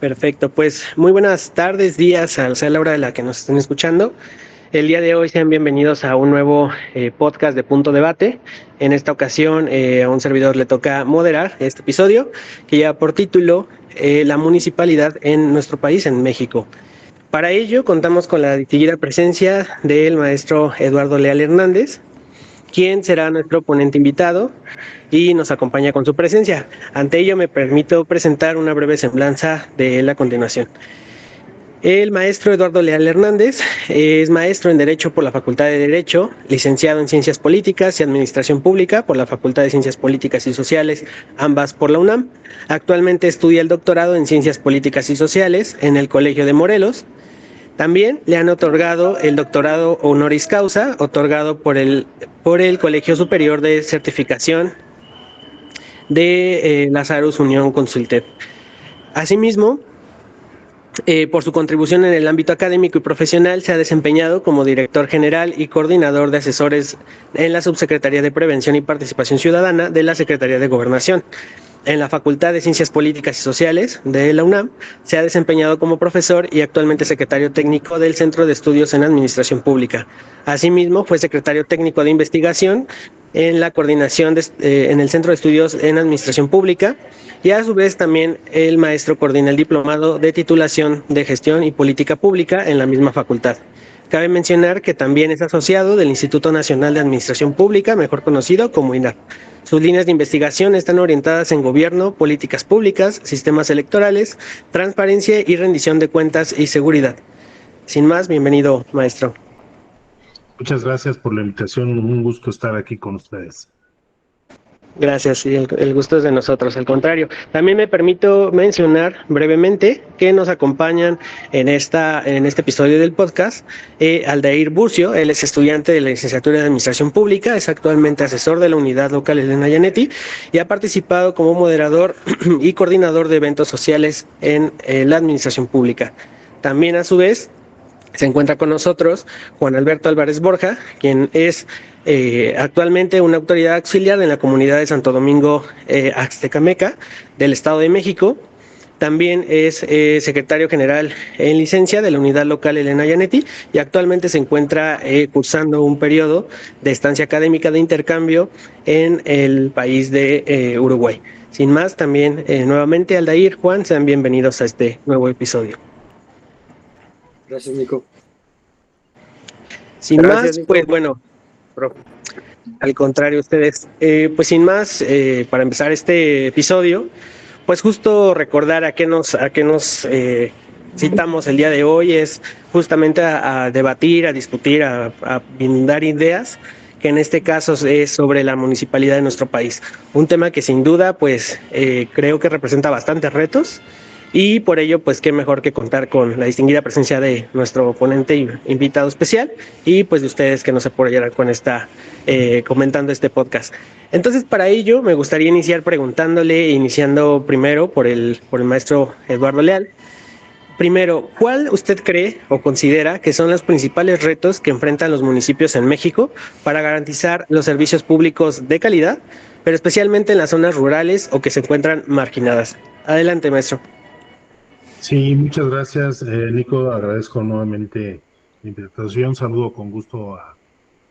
Perfecto, pues muy buenas tardes, días, o sea, a la hora de la que nos estén escuchando. El día de hoy sean bienvenidos a un nuevo podcast de Punto Debate. En esta ocasión a un servidor le toca moderar este episodio que lleva por título La municipalidad en nuestro país, en México. Para ello contamos con la distinguida presencia del maestro Eduardo Leal Hernández, quien será nuestro ponente invitado y nos acompaña con su presencia. Ante ello me permito presentar una breve semblanza de él a continuación. El maestro Eduardo Leal Hernández es maestro en Derecho por la Facultad de Derecho, licenciado en Ciencias Políticas y Administración Pública por la Facultad de Ciencias Políticas y Sociales, ambas por la UNAM. Actualmente estudia el doctorado en Ciencias Políticas y Sociales en el Colegio de Morelos. También le han otorgado el doctorado honoris causa, otorgado por el Colegio Superior de Certificación de Lazarus Unión Consultet. Asimismo, por su contribución en el ámbito académico y profesional, se ha desempeñado como director general y coordinador de asesores en la Subsecretaría de Prevención y Participación Ciudadana de la Secretaría de Gobernación. En la Facultad de Ciencias Políticas y Sociales de la UNAM se ha desempeñado como profesor y actualmente secretario técnico del Centro de Estudios en Administración Pública. Asimismo, fue secretario técnico de investigación en la coordinación en el Centro de Estudios en Administración Pública, y a su vez también el maestro coordina el diplomado de titulación de Gestión y Política Pública en la misma facultad. Cabe mencionar que también es asociado del Instituto Nacional de Administración Pública, mejor conocido como INAP. Sus líneas de investigación están orientadas en gobierno, políticas públicas, sistemas electorales, transparencia y rendición de cuentas y seguridad. Sin más, bienvenido, maestro. Muchas gracias por la invitación, un gusto estar aquí con ustedes. Gracias, sí, el gusto es de nosotros, al contrario. También me permito mencionar brevemente que nos acompañan en este episodio del podcast Aldair Burcio. Él es estudiante de la licenciatura de Administración Pública, es actualmente asesor de la unidad local Elena Yanetti y ha participado como moderador y coordinador de eventos sociales en la Administración Pública. También, a su vez, se encuentra con nosotros Juan Alberto Álvarez Borja, quien es actualmente una autoridad auxiliar en la comunidad de Santo Domingo Axtecameca del Estado de México. También es secretario general en licencia de la unidad local Elena Yanetti y actualmente se encuentra cursando un periodo de estancia académica de intercambio en el país de Uruguay. Sin más, también nuevamente Aldair, Juan, sean bienvenidos a este nuevo episodio. Gracias, Nico. Sin más, Nico. Pues bueno, al contrario, ustedes, pues sin más, para empezar este episodio, pues justo recordar a qué nos citamos el día de hoy, es justamente a debatir, a discutir, a brindar ideas, que en este caso es sobre la municipalidad de nuestro país. Un tema que sin duda, pues creo que representa bastantes retos. Y por ello, pues qué mejor que contar con la distinguida presencia de nuestro ponente y invitado especial y pues de ustedes que nos apoyarán con comentando este podcast. Entonces, para ello me gustaría iniciar iniciando primero por el maestro Eduardo Leal. Primero, ¿cuál usted cree o considera que son los principales retos que enfrentan los municipios en México para garantizar los servicios públicos de calidad, pero especialmente en las zonas rurales o que se encuentran marginadas? Adelante, maestro. Sí, muchas gracias, Nico. Agradezco nuevamente la invitación. Saludo con gusto a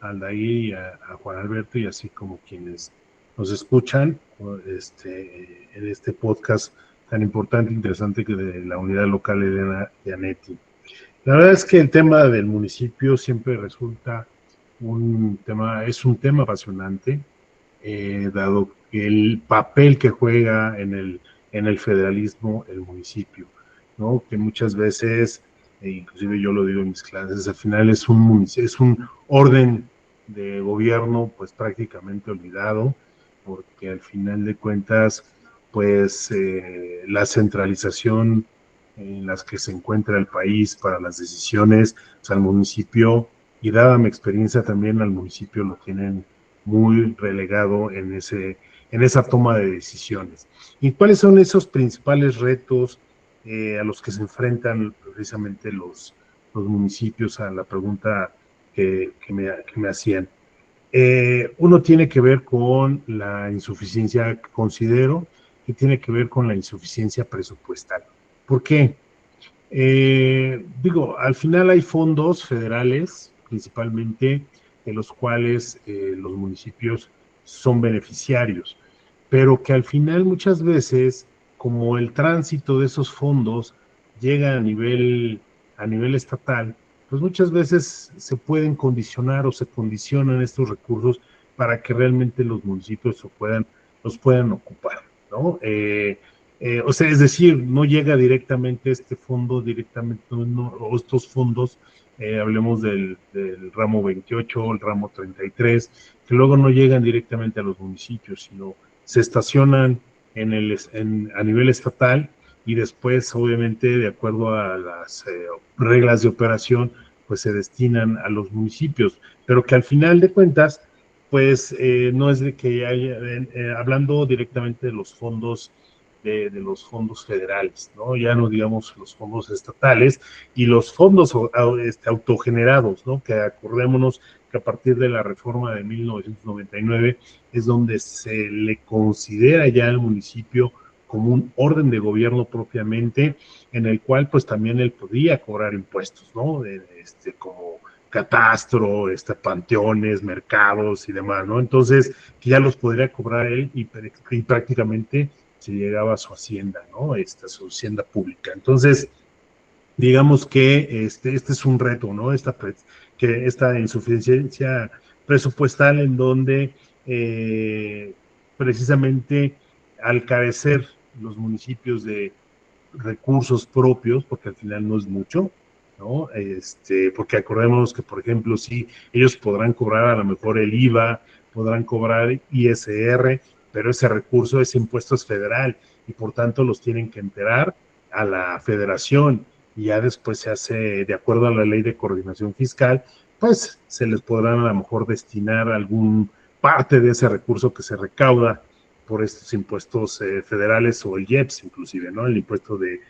Aldair y a Juan Alberto, y así como quienes nos escuchan en este podcast tan importante e interesante que de la unidad local Elena Yanetti. La verdad es que el tema del municipio siempre resulta es un tema apasionante, dado que el papel que juega en el federalismo el municipio, ¿no? Que muchas veces, inclusive yo lo digo en mis clases, al final es un orden de gobierno pues prácticamente olvidado, porque al final de cuentas pues la centralización en las que se encuentra el país para las decisiones, pues al municipio, y dada mi experiencia también al municipio lo tienen muy relegado en esa toma de decisiones. ¿Y cuáles son esos principales retos a los que se enfrentan precisamente los municipios? A la pregunta que me hacían. Uno tiene que ver con la insuficiencia, considero, que tiene que ver con la insuficiencia presupuestal. ¿Por qué? Al final hay fondos federales, principalmente, de los cuales los municipios son beneficiarios, pero que al final muchas veces, como el tránsito de esos fondos llega a nivel estatal, pues muchas veces se pueden condicionar o se condicionan estos recursos para que realmente los municipios los puedan ocupar, ¿no? O sea, es decir, no llega directamente este fondo, directamente, o estos fondos, hablemos del ramo 28, el ramo 33, que luego no llegan directamente a los municipios, sino se estacionan a nivel estatal y después, obviamente, de acuerdo a las reglas de operación, pues se destinan a los municipios, pero que al final de cuentas, pues no es de que haya, hablando directamente de los fondos de los fondos federales, ¿no? Ya no digamos los fondos estatales y los fondos autogenerados, ¿no? Que acordémonos que a partir de la reforma de 1999 es donde se le considera ya al municipio como un orden de gobierno propiamente, en el cual pues también él podía cobrar impuestos, ¿no? Como catastro, panteones, mercados y demás, ¿no? Entonces, que ya los podría cobrar él y prácticamente se llegaba a su hacienda, ¿no? Su hacienda pública. Entonces, digamos que este es un reto, ¿no? Esta insuficiencia presupuestal en donde precisamente al carecer los municipios de recursos propios, porque al final no es mucho, ¿no? Porque acordémonos que, por ejemplo, sí, ellos podrán cobrar a lo mejor el IVA, podrán cobrar ISR, pero ese recurso, ese impuesto es federal y por tanto los tienen que enterar a la federación y ya después se hace, de acuerdo a la ley de coordinación fiscal, pues se les podrán a lo mejor destinar algún parte de ese recurso que se recauda por estos impuestos federales o el IEPS inclusive, ¿no? El impuesto de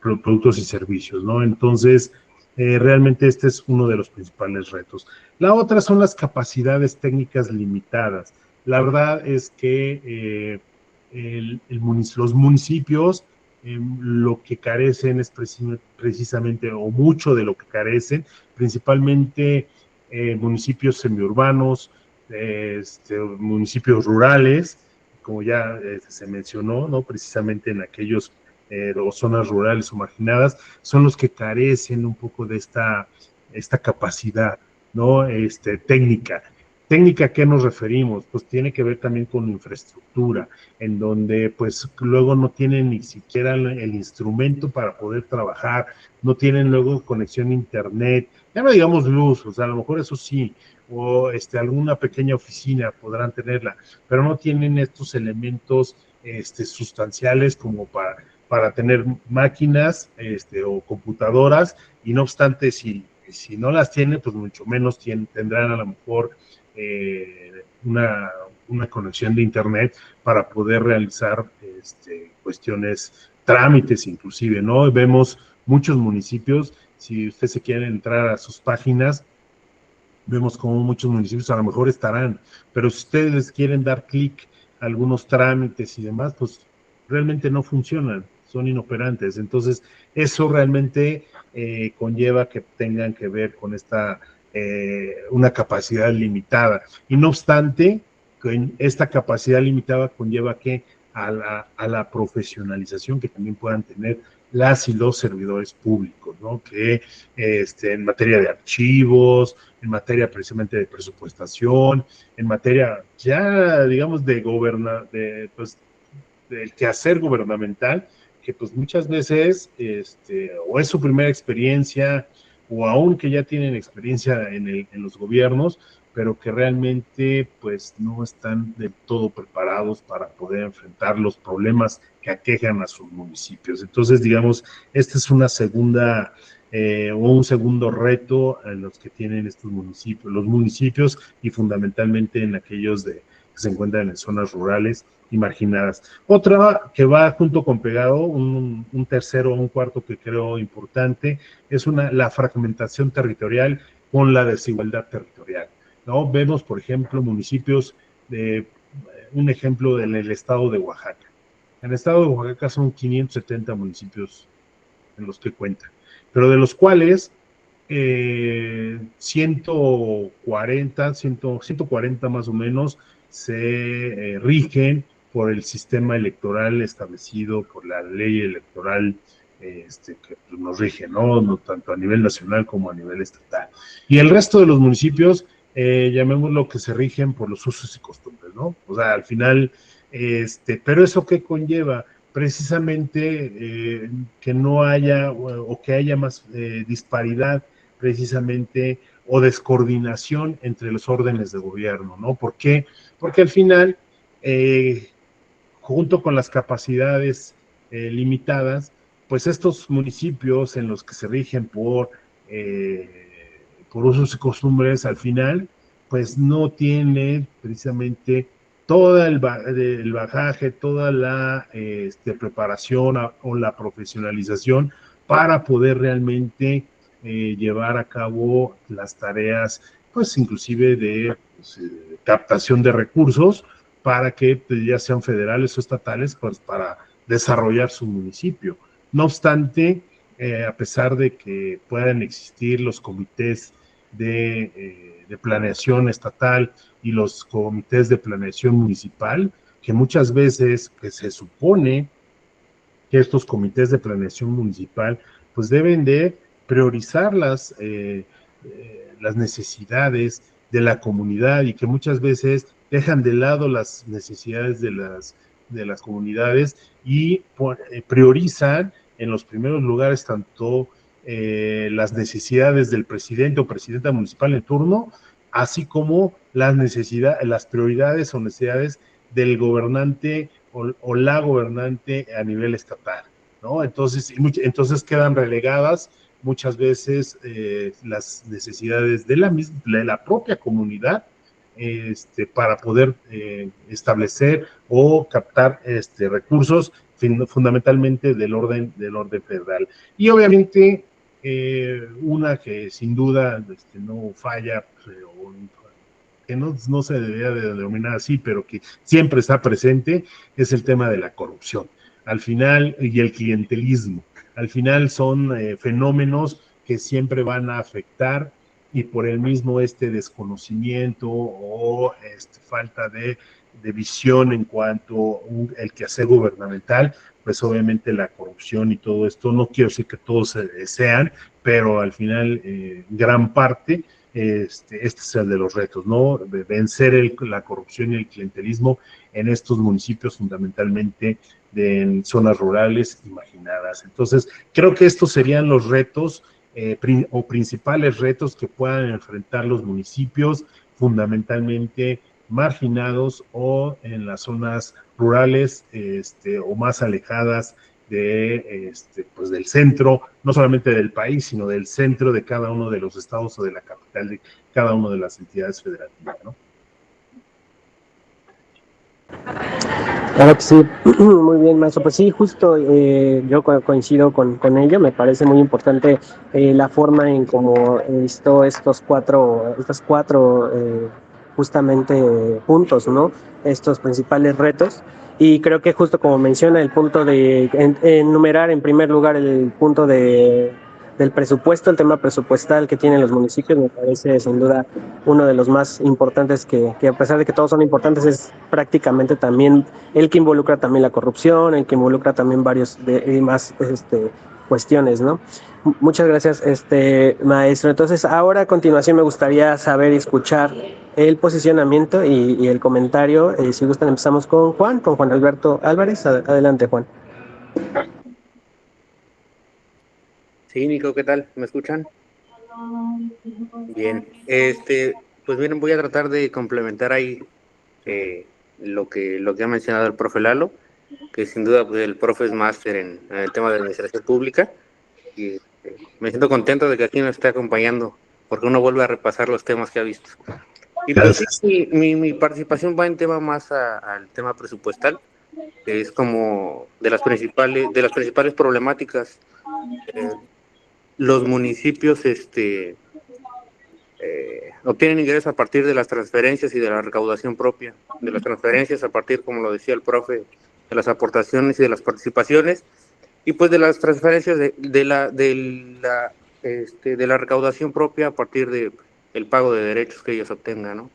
productos y servicios, ¿no? Entonces, realmente este es uno de los principales retos. La otra son las capacidades técnicas limitadas. La verdad es que los municipios lo que carecen es precisamente, o mucho de lo que carecen, principalmente municipios semiurbanos, municipios rurales, como ya se mencionó, ¿no? Precisamente en aquellos o zonas rurales o marginadas, son los que carecen un poco de esta capacidad, ¿no? Técnica. ¿Técnica a qué nos referimos? Pues tiene que ver también con infraestructura, en donde pues luego no tienen ni siquiera el instrumento para poder trabajar, no tienen luego conexión a internet, ya no digamos luz, o sea, a lo mejor eso sí, o alguna pequeña oficina podrán tenerla, pero no tienen estos elementos sustanciales como para tener máquinas o computadoras, y no obstante, si no las tienen, pues mucho menos tendrán a lo mejor una conexión de internet para poder realizar cuestiones, trámites inclusive, ¿no? Vemos muchos municipios, si usted se quiere entrar a sus páginas, vemos como muchos municipios a lo mejor estarán, pero si ustedes quieren dar clic a algunos trámites y demás, pues realmente no funcionan, son inoperantes. Entonces, eso realmente conlleva que tengan que ver con una capacidad limitada. Y no obstante, esta capacidad limitada conlleva que a la profesionalización que también puedan tener las y los servidores públicos, ¿no? Que en materia de archivos, en materia precisamente de presupuestación, en materia ya, digamos, pues, del quehacer gubernamental, que pues muchas veces o es su primera experiencia, o aún que ya tienen experiencia en los gobiernos, pero que realmente pues no están del todo preparados para poder enfrentar los problemas que aquejan a sus municipios. Entonces, digamos, esta es una segunda o un segundo reto en los que tienen los municipios y fundamentalmente en aquellos que se encuentran en zonas rurales y marginadas. Otra que va junto con pegado, un tercero o un cuarto que creo importante, es la fragmentación territorial con la desigualdad territorial, ¿no? Vemos, por ejemplo, municipios un ejemplo en el estado de Oaxaca. En el estado de Oaxaca son 570 municipios en los que cuenta, pero de los cuales 140 más o menos se rigen por el sistema electoral establecido por la ley electoral que nos rige, ¿no? No tanto a nivel nacional como a nivel estatal. Y el resto de los municipios, llamémoslo que se rigen por los usos y costumbres, ¿no? O sea, al final, pero ¿eso qué conlleva? Precisamente que no haya o que haya más disparidad precisamente o descoordinación entre los órdenes de gobierno, ¿no? ¿Por qué? Porque al final, junto con las capacidades limitadas, pues estos municipios en los que se rigen por usos y costumbres, al final, pues no tienen precisamente todo el bagaje, toda la preparación o la profesionalización para poder realmente llevar a cabo las tareas, pues inclusive de captación de recursos para que pues, ya sean federales o estatales, pues para desarrollar su municipio. No obstante, a pesar de que puedan existir los comités de planeación estatal y los comités de planeación municipal, que muchas veces pues, se supone que estos comités de planeación municipal pues deben de priorizar las necesidades de la comunidad y que muchas veces dejan de lado las necesidades de las comunidades y priorizan en los primeros lugares tanto las necesidades del presidente o presidenta municipal en turno, así como las necesidades, las prioridades o necesidades del gobernante o la gobernante a nivel estatal, ¿no? Entonces quedan relegadas muchas veces las necesidades de la propia comunidad para poder establecer o captar recursos fundamentalmente del orden federal. Y obviamente una que sin duda no falla, que no se debería de denominar así, pero que siempre está presente, es el tema de la corrupción. Al final, y el clientelismo. Al final son fenómenos que siempre van a afectar y por el mismo desconocimiento o falta de visión en cuanto el quehacer gubernamental, pues obviamente la corrupción y todo esto, no quiero decir que todos sean, pero al final gran parte este es el de los retos, ¿no? De vencer la corrupción y el clientelismo en estos municipios, fundamentalmente en zonas rurales y marginadas. Entonces, creo que estos serían los retos o principales retos que puedan enfrentar los municipios, fundamentalmente marginados o en las zonas rurales o más alejadas pues del centro, no solamente del país, sino del centro de cada uno de los estados o de la capital de cada una de las entidades federativas, ¿no? Claro que sí, muy bien, maestro. Pues sí, justo yo coincido con ello. Me parece muy importante la forma en cómo he visto estos cuatro justamente puntos, ¿no? Estos principales retos. Y creo que justo como menciona el punto de enumerar en primer lugar el punto del presupuesto, el tema presupuestal que tienen los municipios, me parece sin duda uno de los más importantes que a pesar de que todos son importantes, es prácticamente también el que involucra también la corrupción, el que involucra también varios más cuestiones, ¿no? Muchas gracias, maestro. Entonces, ahora a continuación me gustaría saber y escuchar el posicionamiento y el comentario. Si gustan, empezamos con Juan Alberto Álvarez. Adelante, Juan. Sí, Nico, ¿qué tal? ¿Me escuchan? Bien. Pues miren, voy a tratar de complementar ahí lo que ha mencionado el profe Lalo, que sin duda pues, el profe es máster en el tema de administración pública, y me siento contento de que aquí nos esté acompañando, porque uno vuelve a repasar los temas que ha visto. Y pues sí, mi participación va en tema más al tema presupuestal, que es como de las principales problemáticas. Los municipios obtienen ingresos a partir de las transferencias y de la recaudación propia, de las transferencias a partir, como lo decía el profe, las aportaciones y de las participaciones, y pues de las transferencias de la recaudación propia a partir de el pago de derechos que ellos obtengan, ¿no?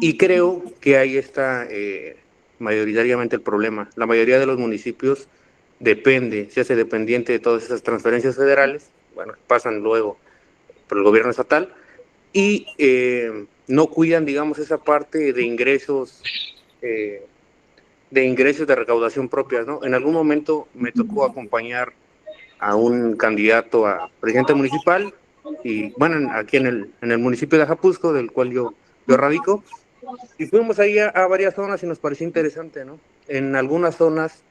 Y creo que ahí está mayoritariamente el problema. La mayoría de los municipios se hace dependiente de todas esas transferencias federales, bueno, pasan luego por el gobierno estatal, y no cuidan, digamos, esa parte eh, de ingresos de recaudación propias, ¿no? En algún momento me tocó acompañar a un candidato a presidente municipal, y bueno, aquí en el municipio de Ajapuzco, del cual yo radico, y fuimos ahí a varias zonas y nos pareció interesante, ¿no? En algunas zonas,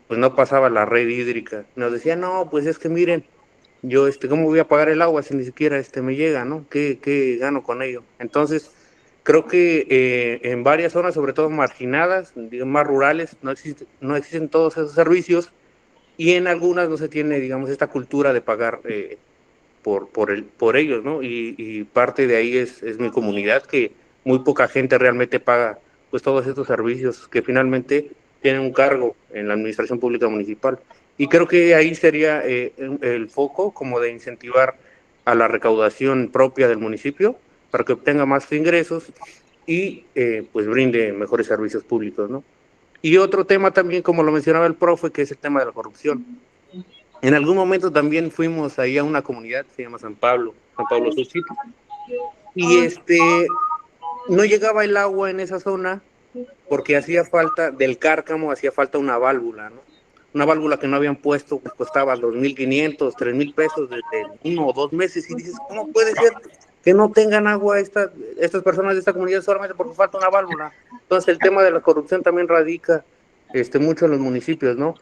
pues no pasaba la red hídrica. Nos decían, no, pues es que miren, yo, ¿cómo voy a pagar el agua si ni siquiera me llega, ¿no? ¿Qué gano con ello? Entonces, creo que en varias zonas, sobre todo marginadas, digamos, más rurales, no existen todos esos servicios, y en algunas no se tiene, digamos, esta cultura de pagar por ellos, ¿no? Y parte de ahí es mi comunidad, que muy poca gente realmente paga pues todos estos servicios que finalmente tienen un cargo en la administración pública municipal. Y creo que ahí sería el foco como de incentivar a la recaudación propia del municipio para que obtenga más ingresos y pues brinde mejores servicios públicos, ¿no? Y otro tema también, como lo mencionaba el profe, que es el tema de la corrupción. En algún momento también fuimos ahí a una comunidad, se llama San Pablo Suchit, y no llegaba el agua en esa zona porque hacía falta, del cárcamo, hacía falta una válvula, ¿no? Una válvula que no habían puesto, pues costaba 2.500, 3.000 pesos desde 1 o 2 meses, y dices, ¿cómo puede ser que no tengan agua estas personas de esta comunidad solamente porque falta una válvula? Entonces el tema de la corrupción también radica mucho en los municipios, ¿no?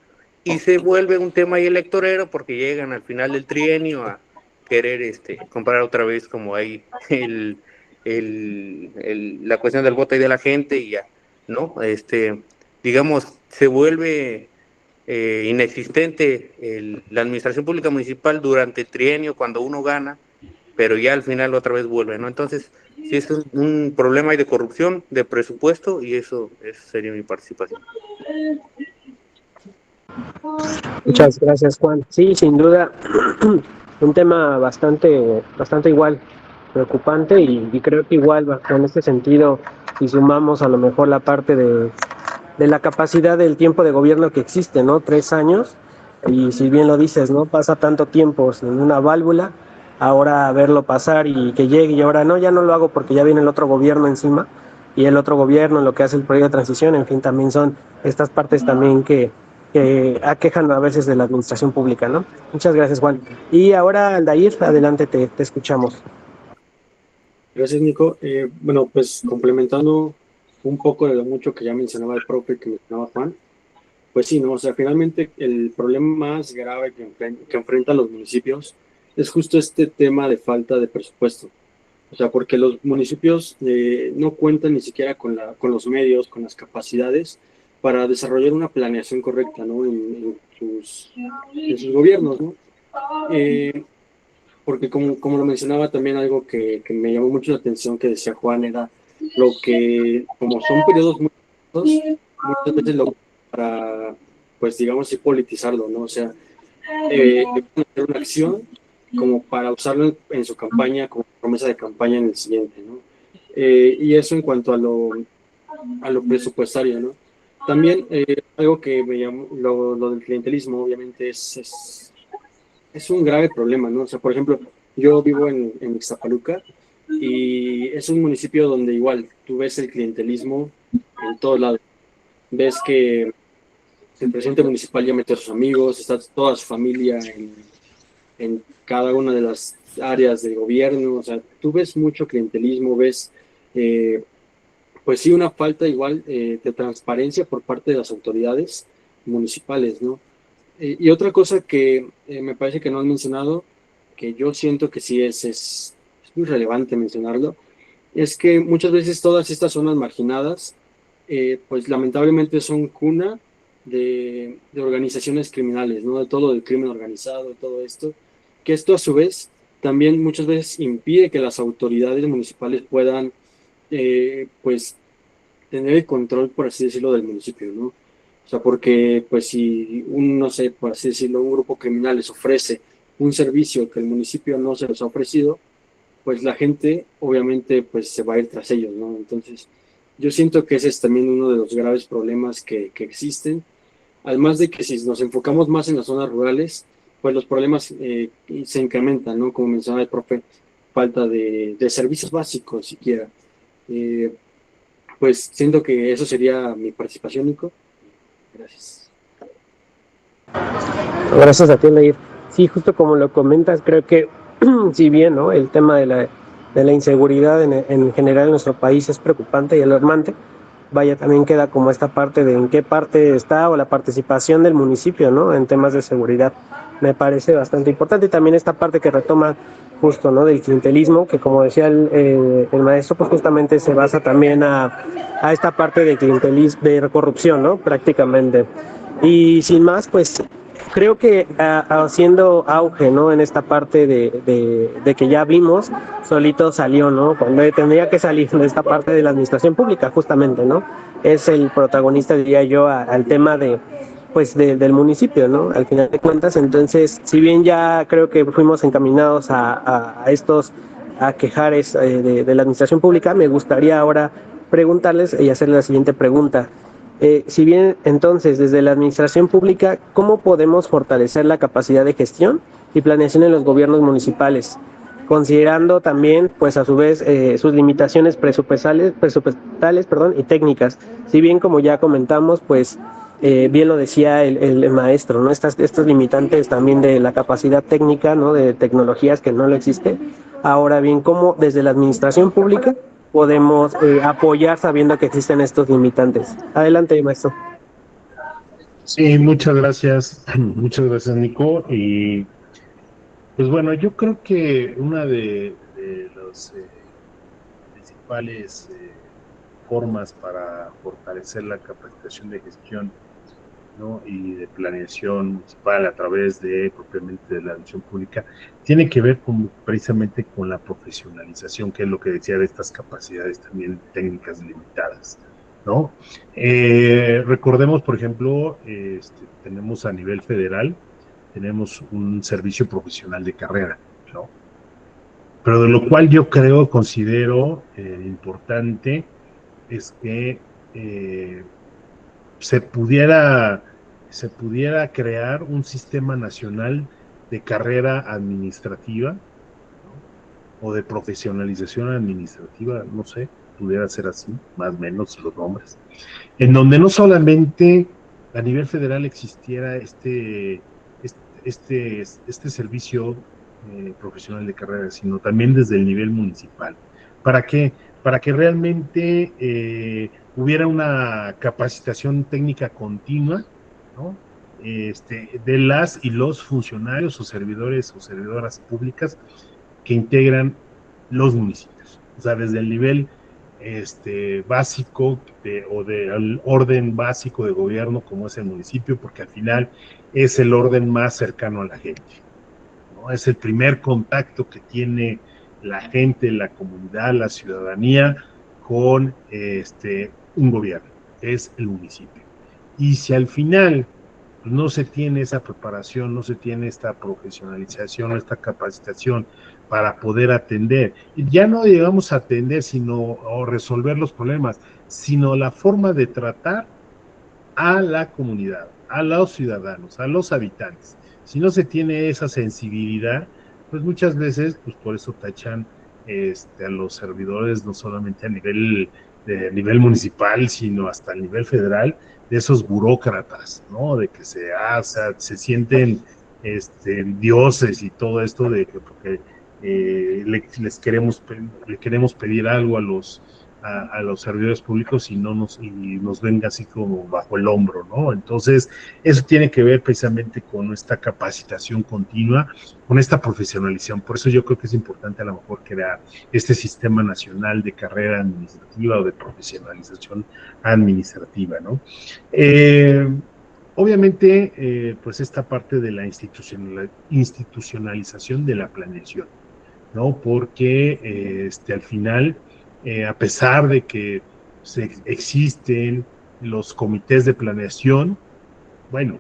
Y se vuelve un tema ahí electorero porque llegan al final del trienio a querer comprar otra vez como ahí la cuestión del voto y de la gente, y ya, ¿no? Digamos, se vuelve inexistente la administración pública municipal durante el trienio cuando uno gana, pero ya al final otra vez vuelve, ¿no? Entonces, sí es un problema ahí de corrupción, de presupuesto, y eso sería mi participación. Muchas gracias, Juan. Sí, sin duda, un tema bastante igual preocupante, y creo que igual en este sentido, si sumamos a lo mejor la parte de la capacidad del tiempo de gobierno que existe, ¿no? 3 años, y si bien lo dices, ¿no? Pasa tanto tiempo sin una válvula, ahora verlo pasar y que llegue, y ahora no, ya no lo hago porque ya viene el otro gobierno encima, y el otro gobierno, lo que hace el proyecto de transición, en fin, también son estas partes también que aquejan a veces de la administración pública, ¿no? Muchas gracias, Juan. Y ahora, Aldair, adelante, te escuchamos. Gracias, Nico. Bueno, pues complementando un poco de lo mucho que ya mencionaba el profe, que mencionaba Juan, pues sí, ¿no? O sea, finalmente el problema más grave que enfrentan los municipios es justo este tema de falta de presupuesto. O sea, porque los municipios no cuentan ni siquiera con los medios, con las capacidades para desarrollar una planeación correcta, ¿no? En sus gobiernos, ¿no? Porque como lo mencionaba también, algo que me llamó mucho la atención que decía Juan era lo que, como son periodos muy cortos, muchas veces lo para, pues digamos, sí politizarlo, ¿no? O sea, hacer una acción como para usarlo en su campaña, como promesa de campaña en el siguiente, ¿no? Y eso en cuanto a lo presupuestario, ¿no? También algo que me llamó, lo del clientelismo, obviamente, es un grave problema, ¿no? O sea, por ejemplo, yo vivo en Ixtapaluca y es un municipio donde igual tú ves el clientelismo en todos lados. Ves que el presidente municipal ya metió a sus amigos, está toda su familia en cada una de las áreas del gobierno. O sea, tú ves mucho clientelismo, ves, pues sí, una falta igual de transparencia por parte de las autoridades municipales, ¿no? Y otra cosa que me parece que no han mencionado, que yo siento que sí es muy relevante mencionarlo, es que muchas veces todas estas zonas marginadas, pues lamentablemente son cuna de organizaciones criminales, ¿no? De todo el crimen organizado, de todo esto, que esto a su vez también muchas veces impide que las autoridades municipales puedan, pues, tener el control, por así decirlo, del municipio, ¿no? O sea, porque pues si no sé, por así decirlo, un grupo criminal les ofrece un servicio que el municipio no se les ha ofrecido, pues la gente obviamente pues se va a ir tras ellos, ¿no? Entonces, yo siento que ese es también uno de los graves problemas que existen. Además de que si nos enfocamos más en las zonas rurales, pues los problemas se incrementan, ¿no? Como mencionaba el profe, falta de servicios básicos siquiera. Eh, pues siento que eso sería mi participación, Nico. Gracias. Gracias a ti, Leir. Sí, justo como lo comentas, creo que si bien, ¿no?, el tema de la inseguridad en general en nuestro país es preocupante y alarmante, vaya, también queda como esta parte de en qué parte está o la participación del municipio, ¿no?, en temas de seguridad. Me parece bastante importante. Y también esta parte que retoma justo, ¿no?, del clientelismo, que como decía el maestro, pues justamente se basa también a esta parte de clientelismo, de corrupción, ¿no?, prácticamente. Y sin más, pues creo que haciendo auge, ¿no?, en esta parte de que ya vimos, solito salió, ¿no?, cuando tendría que salir de esta parte de la administración pública, justamente, ¿no? Es el protagonista, diría yo, al tema pues del municipio, ¿no? Al final de cuentas, entonces, si bien ya creo que fuimos encaminados a estos a quejares de la administración pública, me gustaría ahora preguntarles y hacerles la siguiente pregunta. Si bien entonces desde la administración pública, ¿cómo podemos fortalecer la capacidad de gestión y planeación en los gobiernos municipales? Considerando también, pues a su vez, sus limitaciones presupuestales, perdón, y técnicas. Si bien, como ya comentamos, pues bien lo decía el maestro, ¿no? Estos limitantes también de la capacidad técnica, ¿no?, de tecnologías que no lo existe. Ahora bien, ¿cómo desde la administración pública podemos apoyar sabiendo que existen estos limitantes? Adelante, maestro. Sí, muchas gracias, Nico. Y pues bueno, yo creo que una de las principales formas para fortalecer la capacitación de gestión, ¿no?, y de planeación municipal a través de propiamente de la administración pública, tiene que ver precisamente con la profesionalización, que es lo que decía de estas capacidades también técnicas limitadas, ¿no? Recordemos, por ejemplo, tenemos a nivel federal, tenemos un servicio profesional de carrera, ¿no? Pero de lo cual yo considero importante es que eh, se pudiera, se pudiera crear un sistema nacional de carrera administrativa, ¿no?, o de profesionalización administrativa, no sé, pudiera ser así, más o menos los nombres, en donde no solamente a nivel federal existiera este servicio profesional de carrera, sino también desde el nivel municipal. ¿Para qué? Para que realmente hubiera una capacitación técnica continua, ¿no?, de las y los funcionarios o servidores o servidoras públicas que integran los municipios. O sea, desde el nivel básico o del orden básico de gobierno como es el municipio, porque al final es el orden más cercano a la gente, ¿no? Es el primer contacto que tiene la gente, la comunidad, la ciudadanía con un gobierno, es el municipio. Y si al final no se tiene esa preparación, no se tiene esta profesionalización, esta capacitación para poder atender, y ya no llegamos a atender o resolver los problemas, sino la forma de tratar a la comunidad, a los ciudadanos, a los habitantes. Si no se tiene esa sensibilidad, pues muchas veces, pues por eso tachan a los servidores, no solamente a nivel municipal, sino hasta el nivel federal, de esos burócratas, ¿no? De que se sienten dioses y todo esto de que porque le queremos pedir algo a los servidores públicos y nos venga así como bajo el hombro, ¿no? Entonces, eso tiene que ver precisamente con esta capacitación continua, con esta profesionalización. Por eso yo creo que es importante a lo mejor crear este sistema nacional de carrera administrativa o de profesionalización administrativa, ¿no? Obviamente, pues esta parte de la institucionalización de la planeación, ¿no? Porque al final, a pesar de que existen los comités de planeación. Bueno,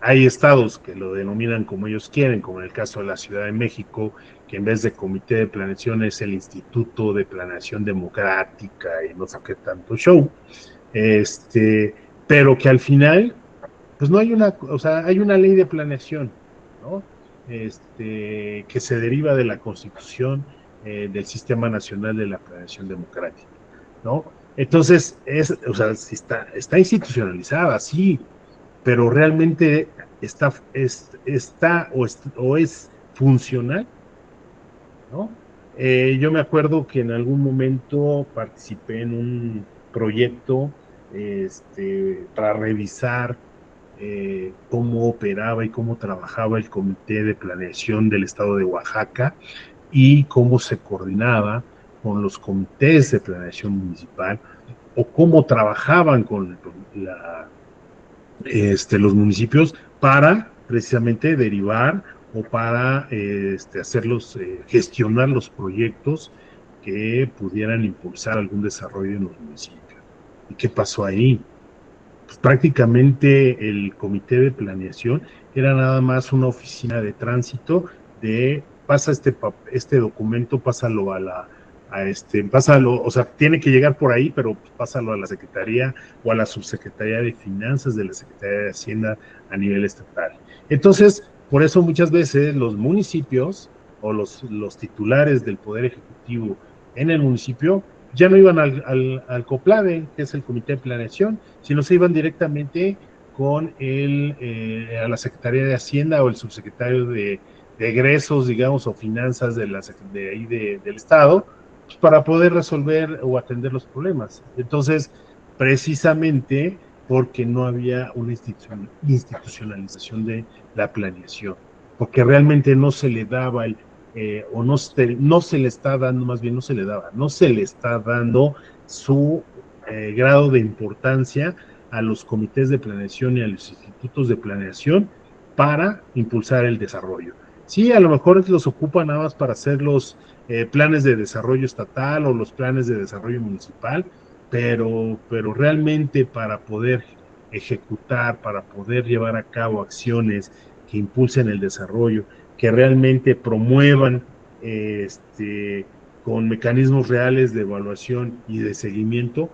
hay estados que lo denominan como ellos quieren, como en el caso de la Ciudad de México, que en vez de comité de planeación es el Instituto de Planeación Democrática y no sé qué tanto show, pero que al final, pues no hay o sea, hay una ley de planeación, ¿no? Que se deriva de la Constitución del Sistema Nacional de la Planeación Democrática, ¿no? Entonces, o sea, está institucionalizada, sí, pero realmente está o es funcional, ¿no? Yo me acuerdo que en algún momento participé en un proyecto para revisar cómo operaba y cómo trabajaba el Comité de Planeación del Estado de Oaxaca y cómo se coordinaba con los comités de planeación municipal o cómo trabajaban con los municipios para precisamente derivar o para gestionar los proyectos que pudieran impulsar algún desarrollo en los municipios. ¿Y qué pasó ahí? Pues prácticamente el comité de planeación era nada más una oficina de tránsito de pasa este documento, pásalo pásalo, o sea, tiene que llegar por ahí, pero pásalo a la Secretaría o a la Subsecretaría de Finanzas de la Secretaría de Hacienda a nivel estatal. Entonces, por eso muchas veces los municipios o los titulares del Poder Ejecutivo en el municipio ya no iban al COPLADE, que es el Comité de Planeación, sino se iban directamente con a la Secretaría de Hacienda o el subsecretario de egresos, digamos, o finanzas del Estado, pues, para poder resolver o atender los problemas. Entonces, precisamente porque no había una institucionalización de la planeación, porque realmente no se le daba no se le está dando, más bien no se le daba, no se le está dando su grado de importancia a los comités de planeación y a los institutos de planeación para impulsar el desarrollo. Sí, a lo mejor los ocupan nada más para hacer los planes de desarrollo estatal o los planes de desarrollo municipal, pero realmente para poder ejecutar, para poder llevar a cabo acciones que impulsen el desarrollo, que realmente promuevan con mecanismos reales de evaluación y de seguimiento,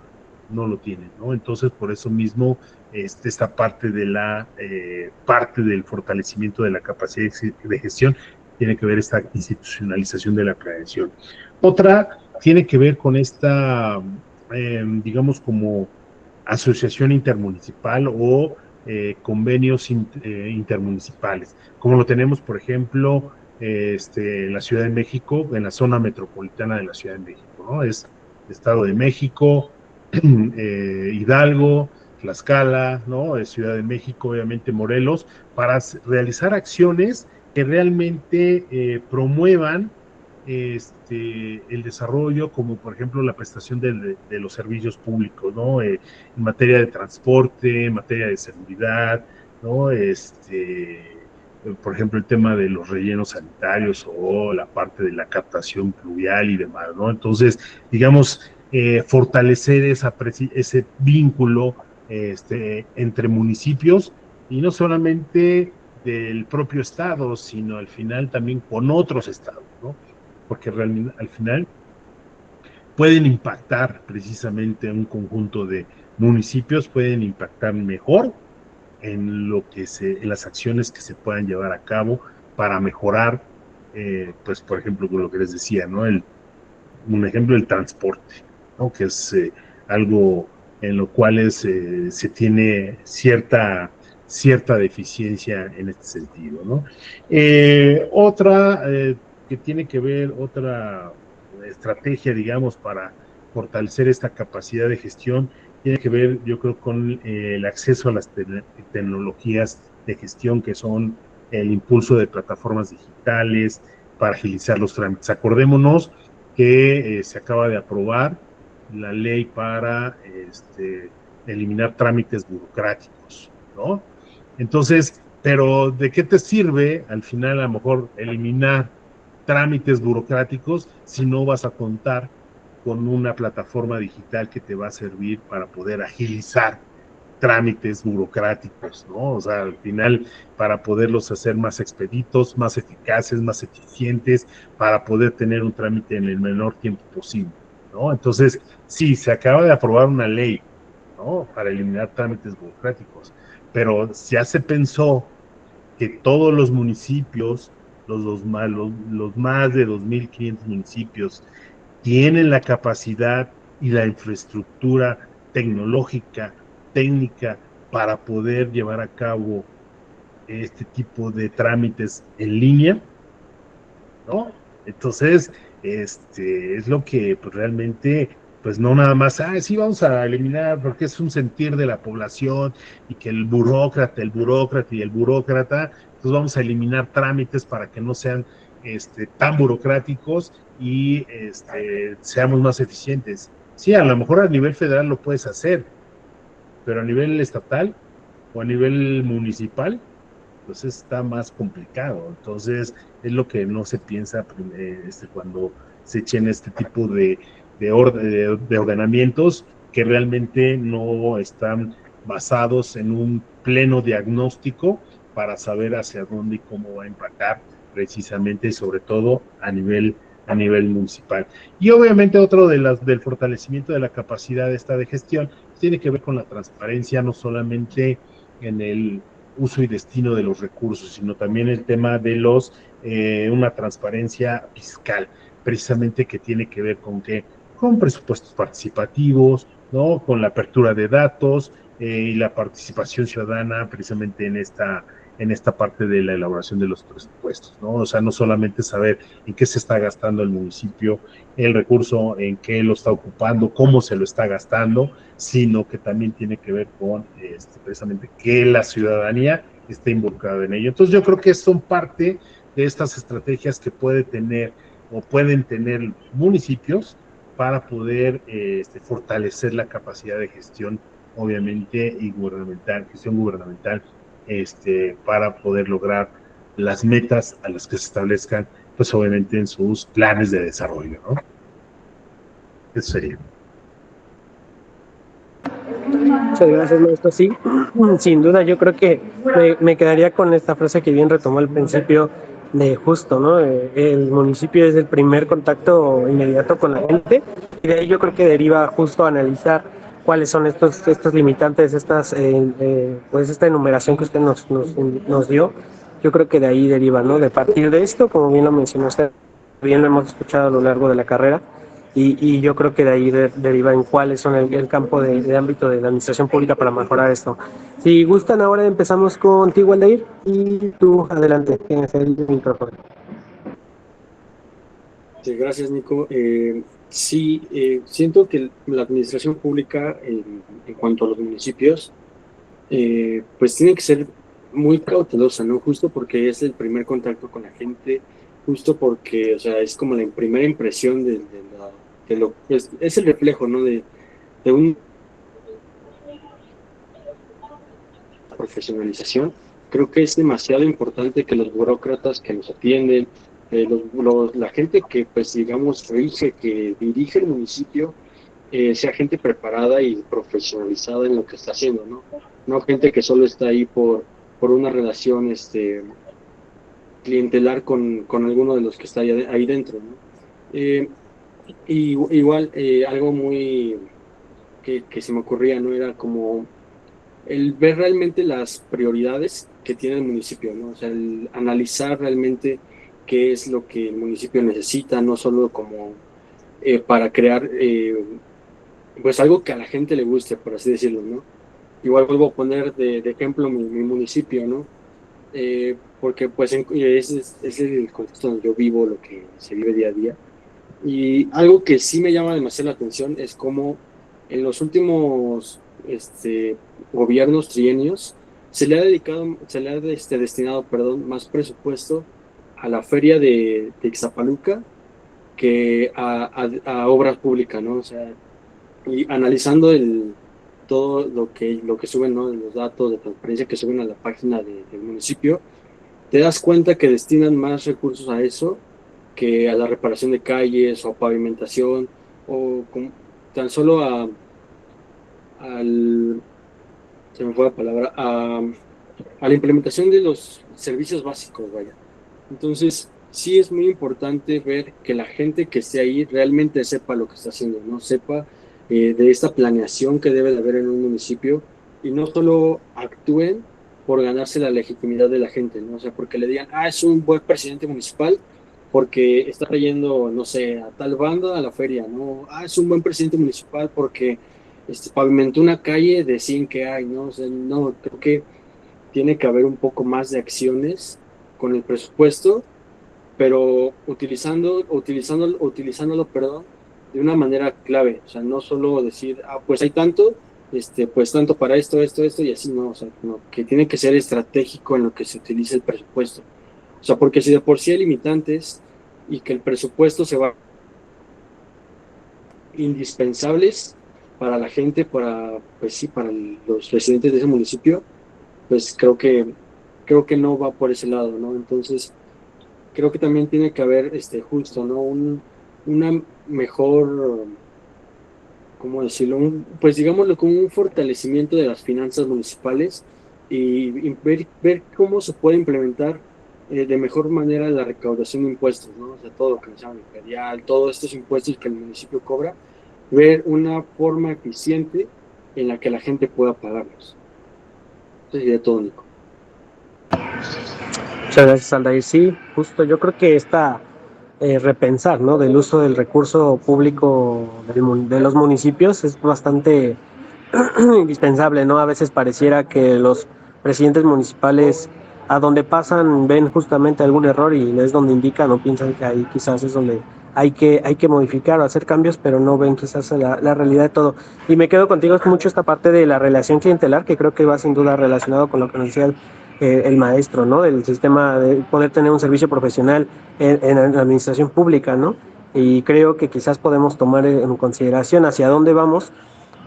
no lo tienen, ¿no? Entonces, por eso mismo, esta parte del fortalecimiento de la capacidad de gestión tiene que ver esta institucionalización de la planeación. Otra tiene que ver con esta, digamos, como asociación intermunicipal o convenios intermunicipales, como lo tenemos, por ejemplo, en la Ciudad de México, en la zona metropolitana de la Ciudad de México, ¿no? Es Estado de México, Hidalgo, Tlaxcala, ¿no? Ciudad de México, obviamente Morelos, para realizar acciones que realmente promuevan el desarrollo, como por ejemplo la prestación de los servicios públicos, ¿no? En materia de transporte, en materia de seguridad, ¿no? Por ejemplo, el tema de los rellenos sanitarios o la parte de la captación pluvial y demás, ¿no? Entonces, digamos, fortalecer ese vínculo entre municipios y no solamente del propio estado, sino al final también con otros estados, ¿no? Porque realmente al final pueden impactar precisamente un conjunto de municipios, pueden impactar mejor en las acciones que se puedan llevar a cabo para mejorar, pues por ejemplo, lo que les decía, ¿no? Un ejemplo, el transporte, ¿no? Que es algo en lo cual se tiene cierta deficiencia en este sentido, ¿no? Otra que tiene que ver, otra estrategia, digamos, para fortalecer esta capacidad de gestión, tiene que ver, yo creo, con el acceso a las tecnologías de gestión, que son el impulso de plataformas digitales para agilizar los trámites. Acordémonos que se acaba de aprobar la ley para eliminar trámites burocráticos, ¿no? Entonces, pero ¿de qué te sirve al final a lo mejor eliminar trámites burocráticos si no vas a contar con una plataforma digital que te va a servir para poder agilizar trámites burocráticos, ¿no? O sea, al final, para poderlos hacer más expeditos, más eficaces, más eficientes, para poder tener un trámite en el menor tiempo posible, ¿no? Entonces, sí, se acaba de aprobar una ley, ¿no? Para eliminar trámites burocráticos, pero ya se pensó que todos los municipios, los más de 2.500 municipios, tienen la capacidad y la infraestructura tecnológica, técnica, para poder llevar a cabo este tipo de trámites en línea, ¿no? Entonces, es lo que pues, realmente, pues no nada más, sí vamos a eliminar porque es un sentir de la población y que el burócrata y el burócrata, pues vamos a eliminar trámites para que no sean tan burocráticos y seamos más eficientes. Sí, a lo mejor a nivel federal lo puedes hacer, pero a nivel estatal o a nivel municipal, pues está más complicado. Entonces, es lo que no se piensa cuando se echen este tipo de ordenamientos que realmente no están basados en un pleno diagnóstico para saber hacia dónde y cómo va a impactar precisamente, sobre todo a nivel municipal. Y obviamente otro del fortalecimiento de la capacidad de gestión tiene que ver con la transparencia, no solamente en el uso y destino de los recursos, sino también el tema de una transparencia fiscal, precisamente que tiene que ver con presupuestos participativos, ¿no? Con la apertura de datos y la participación ciudadana precisamente en esta parte de la elaboración de los presupuestos, ¿no? O sea, no solamente saber en qué se está gastando el municipio, el recurso, en qué lo está ocupando, cómo se lo está gastando, sino que también tiene que ver con precisamente que la ciudadanía esté involucrada en ello. Entonces yo creo que son parte de estas estrategias que pueden tener municipios para poder fortalecer la capacidad de gestión, obviamente, y gestión gubernamental, para poder lograr las metas a las que se establezcan, pues obviamente en sus planes de desarrollo, ¿no? Eso sería. Muchas gracias, maestro. Sí, sin duda, yo creo que me quedaría con esta frase que bien retomó al principio de justo, ¿no? El municipio es el primer contacto inmediato con la gente y de ahí yo creo que deriva justo a analizar cuáles son estos limitantes, pues esta enumeración que usted nos dio. Yo creo que de ahí deriva, ¿no? De partir de esto, como bien lo mencionó usted, bien lo hemos escuchado a lo largo de la carrera, y yo creo que de ahí deriva en cuáles son el campo de ámbito de la administración pública para mejorar esto. Si gustan, ahora empezamos contigo, Aldair, y tú adelante, tienes el micrófono. Sí, gracias, Nico. Sí, siento que la administración pública, en cuanto a los municipios, pues tiene que ser muy cautelosa, ¿no? Justo porque es el primer contacto con la gente, justo porque, o sea, es como la primera impresión de lo que es el reflejo, ¿no? De una profesionalización. Creo que es demasiado importante que los burócratas que nos atienden, la gente que, pues, digamos, que dirige el municipio, sea gente preparada y profesionalizada en lo que está haciendo, ¿no? No gente que solo está ahí por una relación clientelar con alguno de los que está ahí dentro, ¿no? Y igual, algo muy que se me ocurría, ¿no? Era como el ver realmente las prioridades que tiene el municipio, ¿no? O sea, el analizar realmente qué es lo que el municipio necesita, no solo como para crear pues algo que a la gente le guste, por así decirlo, ¿no? Igual vuelvo a poner de ejemplo mi municipio, ¿no? Porque pues es el contexto donde yo vivo, lo que se vive día a día. Y algo que sí me llama demasiado la atención es cómo en los últimos gobiernos, trienios, se le ha destinado, perdón, más presupuesto a la feria de Ixtapaluca que a obras públicas, ¿no? O sea, y analizando todo lo que suben, ¿no? Los datos de transparencia que suben a la página del municipio, te das cuenta que destinan más recursos a eso que a la reparación de calles o a pavimentación tan solo se me fue la palabra, a la implementación de los servicios básicos, vaya. Entonces, sí es muy importante ver que la gente que esté ahí realmente sepa lo que está haciendo, ¿no? Sepa de esta planeación que debe de haber en un municipio y no solo actúen por ganarse la legitimidad de la gente, ¿no? O sea, porque le digan, es un buen presidente municipal porque está trayendo, no sé, a tal banda a la feria, ¿no? Es un buen presidente municipal porque pavimentó una calle de 100 que hay, ¿no? O sea, no, creo que tiene que haber un poco más de acciones con el presupuesto, pero utilizándolo, perdón, de una manera clave. O sea, no solo decir, pues hay tanto, pues tanto para esto, y así no. O sea, no, que tiene que ser estratégico en lo que se utilice el presupuesto. O sea, porque si de por sí hay limitantes y que el presupuesto se va indispensables para la gente, pues sí, para los residentes de ese municipio, pues creo que no va por ese lado, ¿no? Entonces, creo que también tiene que haber justo, ¿no? Una mejor, ¿cómo decirlo? Pues digámoslo, como un fortalecimiento de las finanzas municipales y ver cómo se puede implementar de mejor manera la recaudación de impuestos, ¿no? O sea, todo lo que se llama imperial, todos estos impuestos que el municipio cobra, ver una forma eficiente en la que la gente pueda pagarlos. Eso sería todo, Nico. Muchas gracias, Aldair. Sí, justo yo creo que repensar, ¿no? Del uso del recurso público de los municipios es bastante indispensable, ¿no? A veces pareciera que los presidentes municipales a donde pasan ven justamente algún error y es donde indican o piensan que ahí quizás es donde hay que modificar o hacer cambios, pero no ven quizás la realidad de todo. Y me quedo contigo es mucho esta parte de la relación clientelar, que creo que va sin duda relacionado con lo que nos decía el maestro, ¿no? Del sistema de poder tener un servicio profesional en la administración pública, ¿no? Y creo que quizás podemos tomar en consideración hacia dónde vamos,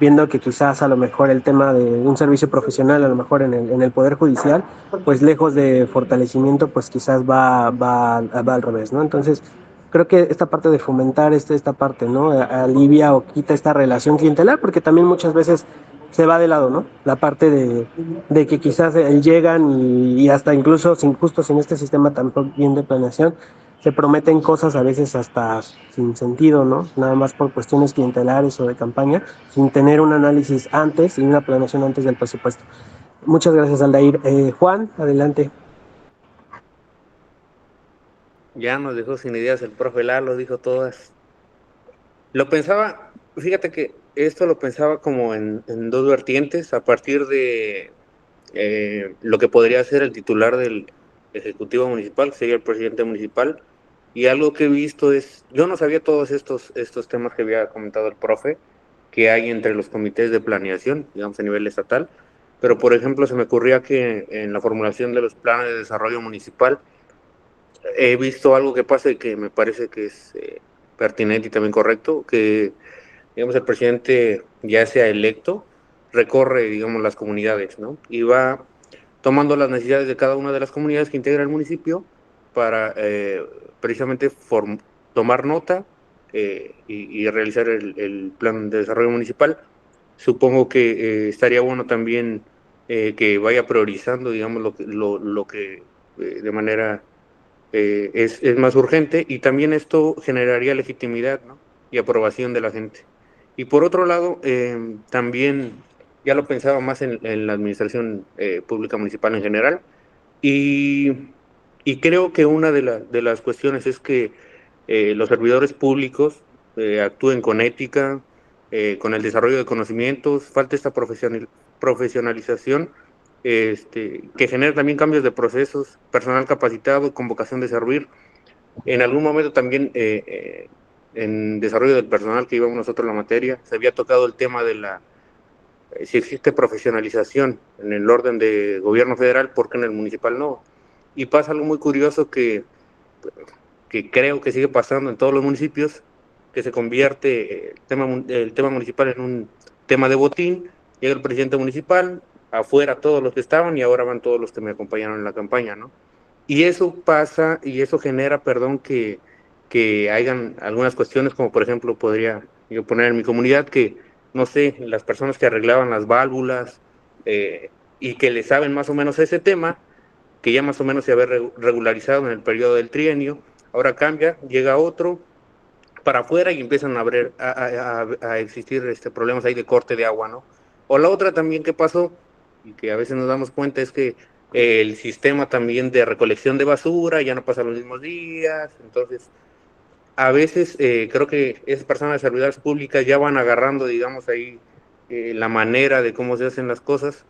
viendo que quizás a lo mejor el tema de un servicio profesional, a lo mejor en el Poder Judicial, pues lejos de fortalecimiento, pues quizás va al revés, ¿no? Entonces, creo que esta parte de fomentar esta parte, ¿no? Alivia o quita esta relación clientelar, porque también muchas veces se va de lado, ¿no? La parte de que quizás llegan y hasta incluso justo sin este sistema tan bien de planeación, se prometen cosas a veces hasta sin sentido, ¿no? Nada más por cuestiones clientelares o de campaña, sin tener un análisis antes y una planeación antes del presupuesto. Muchas gracias, Aldair. Juan, adelante. Ya nos dejó sin ideas el profe Lalo, dijo todas. Lo pensaba, fíjate que esto lo pensaba como en dos vertientes, a partir de lo que podría ser el titular del Ejecutivo Municipal, que sería el presidente municipal, y algo que he visto es, yo no sabía todos estos temas que había comentado el profe, que hay entre los comités de planeación, digamos a nivel estatal, pero por ejemplo se me ocurría que en la formulación de los planes de desarrollo municipal, he visto algo que pasa y que me parece que es pertinente y también correcto, que digamos, el presidente ya sea electo, recorre, digamos, las comunidades, ¿no? Y va tomando las necesidades de cada una de las comunidades que integra el municipio para precisamente tomar nota y realizar el plan de desarrollo municipal. Supongo que estaría bueno también que vaya priorizando, digamos, lo que de manera es más urgente, y también esto generaría legitimidad, ¿no? Y aprobación de la gente. Y por otro lado, también ya lo pensaba más en la administración pública municipal en general, y, y creo que una de las cuestiones es que los servidores públicos actúen con ética, con el desarrollo de conocimientos, falta esta profesionalización, que genera también cambios de procesos, personal capacitado, con vocación de servir. En algún momento también en desarrollo del personal que íbamos nosotros en la materia, se había tocado el tema de si existe profesionalización en el orden de gobierno federal, ¿por qué en el municipal no? Y pasa algo muy curioso que creo que sigue pasando en todos los municipios, que se convierte el tema municipal en un tema de botín, llega el presidente municipal, afuera todos los que estaban y ahora van todos los que me acompañaron en la campaña, ¿no? Y eso pasa y eso genera, perdón, que hayan algunas cuestiones como por ejemplo podría yo poner en mi comunidad que, no sé, las personas que arreglaban las válvulas y que le saben más o menos ese tema, que ya más o menos se había regularizado en el periodo del trienio, ahora cambia, llega otro para afuera y empiezan a existir problemas ahí de corte de agua, ¿no? O la otra también que pasó, y que a veces nos damos cuenta, es que el sistema también de recolección de basura ya no pasa los mismos días, entonces a veces creo que esas personas de servidores públicas ya van agarrando, digamos, ahí la manera de cómo se hacen las cosas,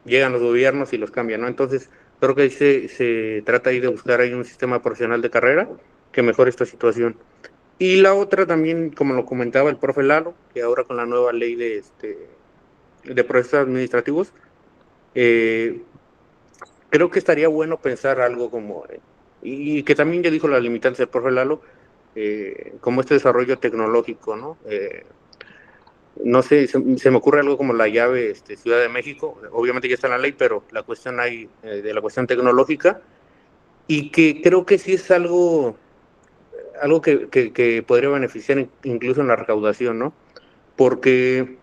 llegan los gobiernos y los cambian, ¿no? Entonces, creo que se trata ahí de buscar ahí un sistema profesional de carrera que mejore esta situación. Y la otra también, como lo comentaba el profe Lalo, que ahora con la nueva ley de procesos administrativos, eh, creo que estaría bueno pensar algo como, y que también ya dijo la limitante del profe Lalo, como este desarrollo tecnológico, ¿no? No sé, se me ocurre algo como la llave Ciudad de México, obviamente ya está en la ley, pero la cuestión ahí de la cuestión tecnológica, y que creo que sí es algo que podría beneficiar incluso en la recaudación, ¿no? Porque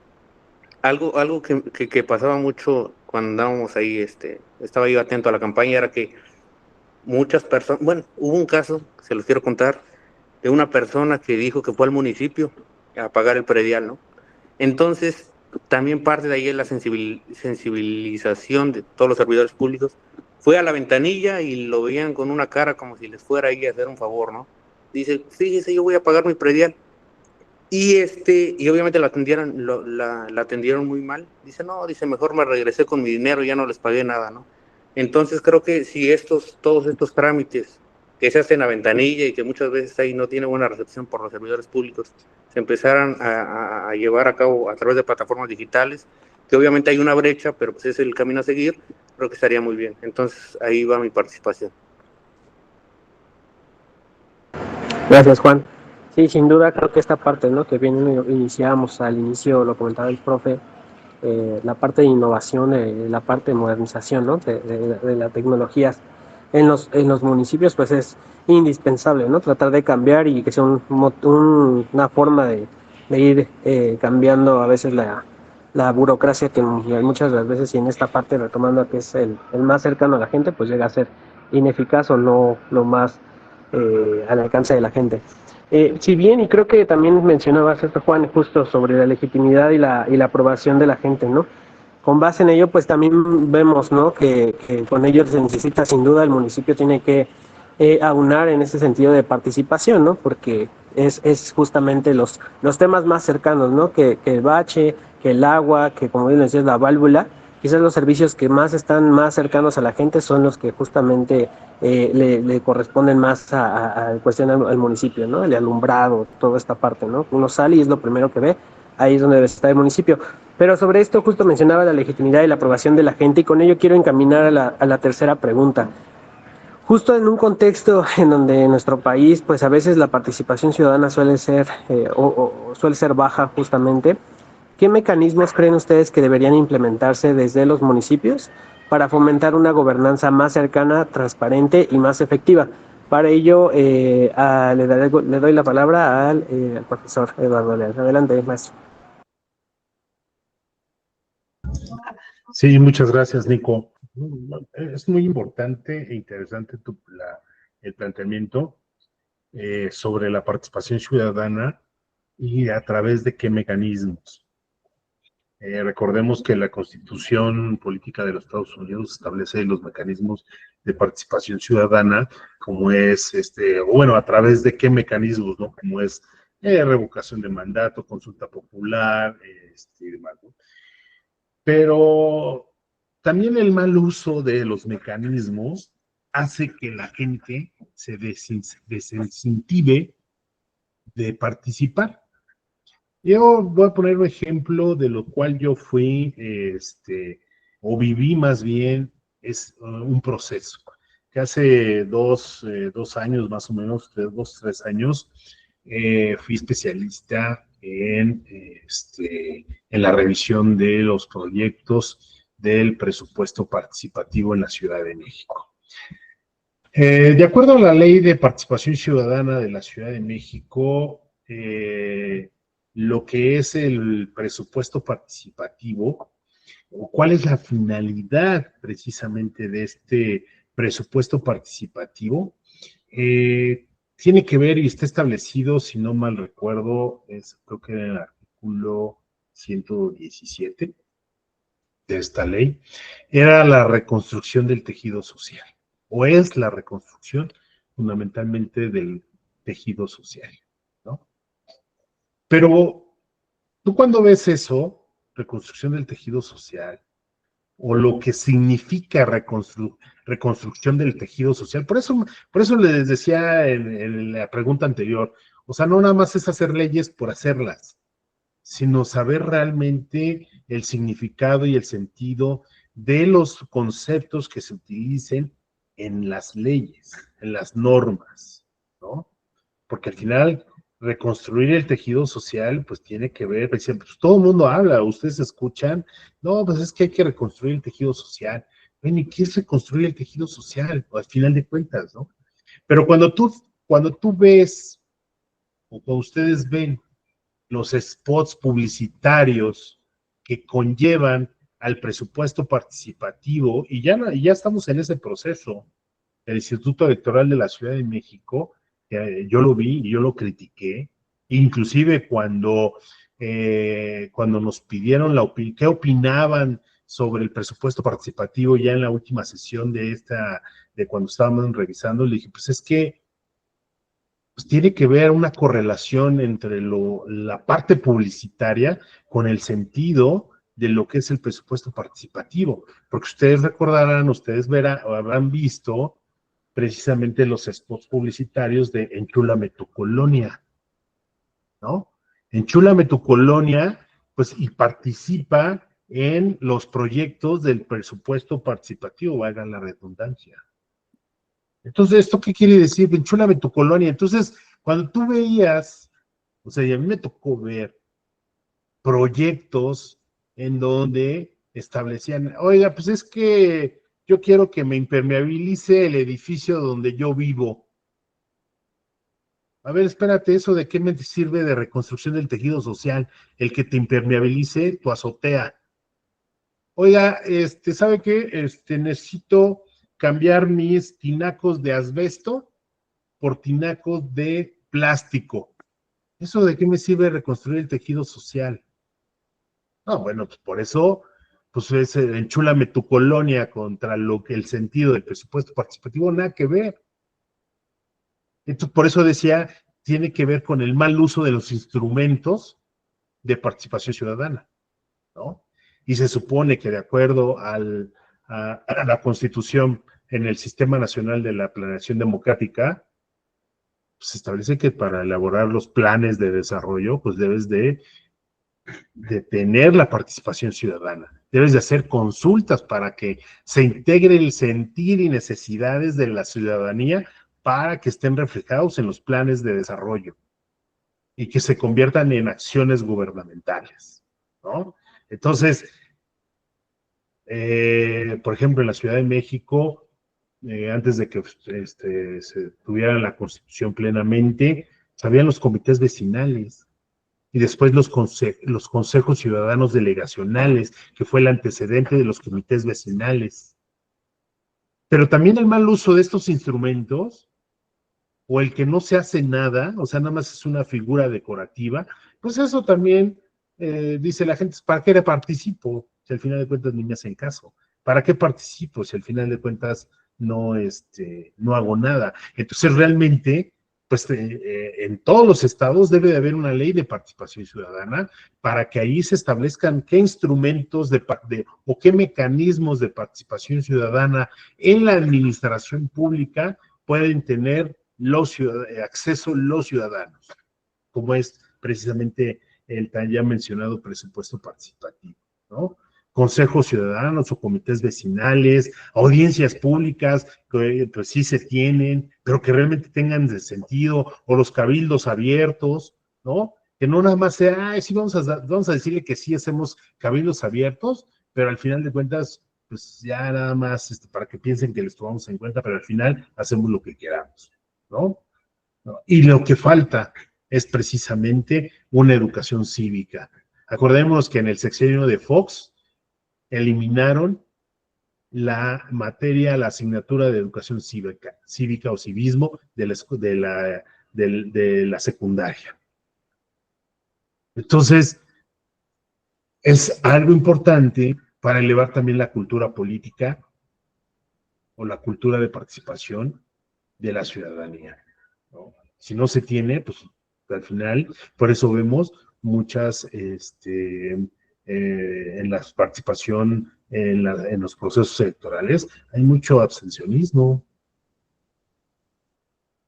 algo que pasaba mucho cuando andábamos ahí, estaba yo atento a la campaña, era que muchas personas, bueno, hubo un caso, se los quiero contar, de una persona que dijo que fue al municipio a pagar el predial, ¿no? Entonces, también parte de ahí es la sensibilización de todos los servidores públicos. Fue a la ventanilla y lo veían con una cara como si les fuera ahí a hacer un favor, ¿no? Dice, fíjese, yo voy a pagar mi predial. Y obviamente la atendieron muy mal. Dice, no, dice, mejor me regresé con mi dinero y ya no les pagué nada, ¿no? Entonces creo que si todos estos trámites que se hacen a ventanilla y que muchas veces ahí no tiene buena recepción por los servidores públicos, se empezaran a llevar a cabo a través de plataformas digitales, que obviamente hay una brecha, pero pues es el camino a seguir, creo que estaría muy bien. Entonces ahí va mi participación. Gracias, Juan. Sí, sin duda creo que esta parte, ¿no? Que bien iniciamos al inicio, lo comentaba el profe, la parte de innovación, la parte de modernización, ¿no? De las tecnologías en los municipios, pues es indispensable, ¿no? Tratar de cambiar y que sea una forma de ir cambiando a veces la burocracia que muchas de las veces, y en esta parte retomando que es el más cercano a la gente, pues llega a ser ineficaz o no lo más al alcance de la gente. Si bien, y creo que también mencionabas esto, Juan, justo sobre la legitimidad y la aprobación de la gente, ¿no? Con base en ello, pues también vemos, ¿no? Que con ello se necesita, sin duda, el municipio tiene que aunar en ese sentido de participación, ¿no? Porque es justamente los temas más cercanos, ¿no? Que el bache, que el agua, que como bien decías, la válvula, quizás los servicios que más están más cercanos a la gente son los que justamente le corresponden más a cuestión al municipio, ¿no? El alumbrado, toda esta parte, ¿no? Uno sale y es lo primero que ve, ahí es donde debe estar el municipio. Pero sobre esto justo mencionaba la legitimidad y la aprobación de la gente, y con ello quiero encaminar a la tercera pregunta. Justo en un contexto en donde en nuestro país, pues a veces la participación ciudadana suele ser o suele ser baja justamente, ¿qué mecanismos creen ustedes que deberían implementarse desde los municipios para fomentar una gobernanza más cercana, transparente y más efectiva? Para ello, le doy la palabra al profesor Eduardo Leal. Adelante, maestro. Sí, muchas gracias, Nico. Es muy importante e interesante el planteamiento sobre la participación ciudadana y a través de qué mecanismos. Recordemos que la Constitución Política de los Estados Unidos establece los mecanismos de participación ciudadana, como es, bueno, a través de qué mecanismos, ¿no? Como es revocación de mandato, consulta popular, y demás, ¿no? Pero también el mal uso de los mecanismos hace que la gente se desincentive de participar. Yo voy a poner un ejemplo de lo cual yo fui, o viví más bien, es un proceso. Que hace dos años más o menos, 3 años, fui especialista en la revisión de los proyectos del presupuesto participativo en la Ciudad de México. De acuerdo a la Ley de Participación Ciudadana de la Ciudad de México, lo que es el presupuesto participativo, o cuál es la finalidad precisamente de este presupuesto participativo, tiene que ver y está establecido, si no mal recuerdo, creo que en el artículo 117 de esta ley, era la reconstrucción del tejido social, o es la reconstrucción fundamentalmente del tejido social, ¿no? Pero tú cuando ves eso, reconstrucción del tejido social, o lo que significa reconstrucción del tejido social. Por eso les decía en la pregunta anterior, o sea, no nada más es hacer leyes por hacerlas, sino saber realmente el significado y el sentido de los conceptos que se utilicen en las leyes, en las normas, ¿no? Porque al final reconstruir el tejido social, pues tiene que ver, pues, todo el mundo habla, ustedes escuchan, no, pues es que hay que reconstruir el tejido social. Bueno, ¿y qué es reconstruir el tejido social? Al final de cuentas, ¿no? Pero cuando tú ves, o cuando ustedes ven los spots publicitarios que conllevan al presupuesto participativo, y ya estamos en ese proceso, el Instituto Electoral de la Ciudad de México, yo lo vi y yo lo critiqué, inclusive cuando nos pidieron qué opinaban sobre el presupuesto participativo ya en la última sesión de cuando estábamos revisando, le dije, pues es que pues tiene que ver una correlación entre la parte publicitaria con el sentido de lo que es el presupuesto participativo, porque ustedes recordarán, ustedes verán o habrán visto precisamente los spots publicitarios de Enchúlame tu colonia, ¿no? Enchúlame tu colonia, pues, y participa en los proyectos del presupuesto participativo, valga la redundancia. Entonces, ¿esto qué quiere decir? Enchúlame tu colonia. Entonces, cuando tú veías, o sea, y a mí me tocó ver proyectos en donde establecían, oiga, pues es que yo quiero que me impermeabilice el edificio donde yo vivo. A ver, espérate, ¿eso de qué me sirve de reconstrucción del tejido social? El que te impermeabilice tu azotea. Oiga, ¿sabe qué? Necesito cambiar mis tinacos de asbesto por tinacos de plástico. ¿Eso de qué me sirve reconstruir el tejido social? No, bueno, pues por eso, pues es enchúlame tu colonia contra lo que el sentido del presupuesto participativo, nada que ver. Entonces, por eso decía, tiene que ver con el mal uso de los instrumentos de participación ciudadana, ¿no? Y se supone que de acuerdo a la Constitución en el Sistema Nacional de la Planeación Democrática, se establece que para elaborar los planes de desarrollo, pues debes de tener la participación ciudadana. Debes de hacer consultas para que se integre el sentir y necesidades de la ciudadanía para que estén reflejados en los planes de desarrollo y que se conviertan en acciones gubernamentales, ¿no? Entonces, por ejemplo, en la Ciudad de México, antes de que se tuviera la Constitución plenamente, habían los comités vecinales y después los consejos ciudadanos delegacionales, que fue el antecedente de los comités vecinales. Pero también el mal uso de estos instrumentos, o el que no se hace nada, o sea, nada más es una figura decorativa, pues eso también dice la gente, ¿para qué participo? Si al final de cuentas ni me hacen caso. ¿Para qué participo si al final de cuentas no hago nada? Entonces realmente, pues en todos los estados debe de haber una ley de participación ciudadana para que ahí se establezcan qué instrumentos o qué mecanismos de participación ciudadana en la administración pública pueden tener acceso los ciudadanos, como es precisamente el tan ya mencionado presupuesto participativo, ¿no? Consejos ciudadanos o comités vecinales, audiencias públicas, que pues sí se tienen, pero que realmente tengan de sentido, o los cabildos abiertos, ¿no? Que no nada más sea, sí, vamos a decirle que sí hacemos cabildos abiertos, pero al final de cuentas, pues ya nada más para que piensen que les tomamos en cuenta, pero al final hacemos lo que queramos, ¿no? Y lo que falta, es precisamente una educación cívica. Acordémonos que en el sexenio de Fox eliminaron la materia, la asignatura de educación cívica o civismo de la secundaria. Entonces, es algo importante para elevar también la cultura política o la cultura de participación de la ciudadanía, ¿no? Si no se tiene, pues al final, por eso vemos muchas, en la participación en los procesos electorales, hay mucho abstencionismo.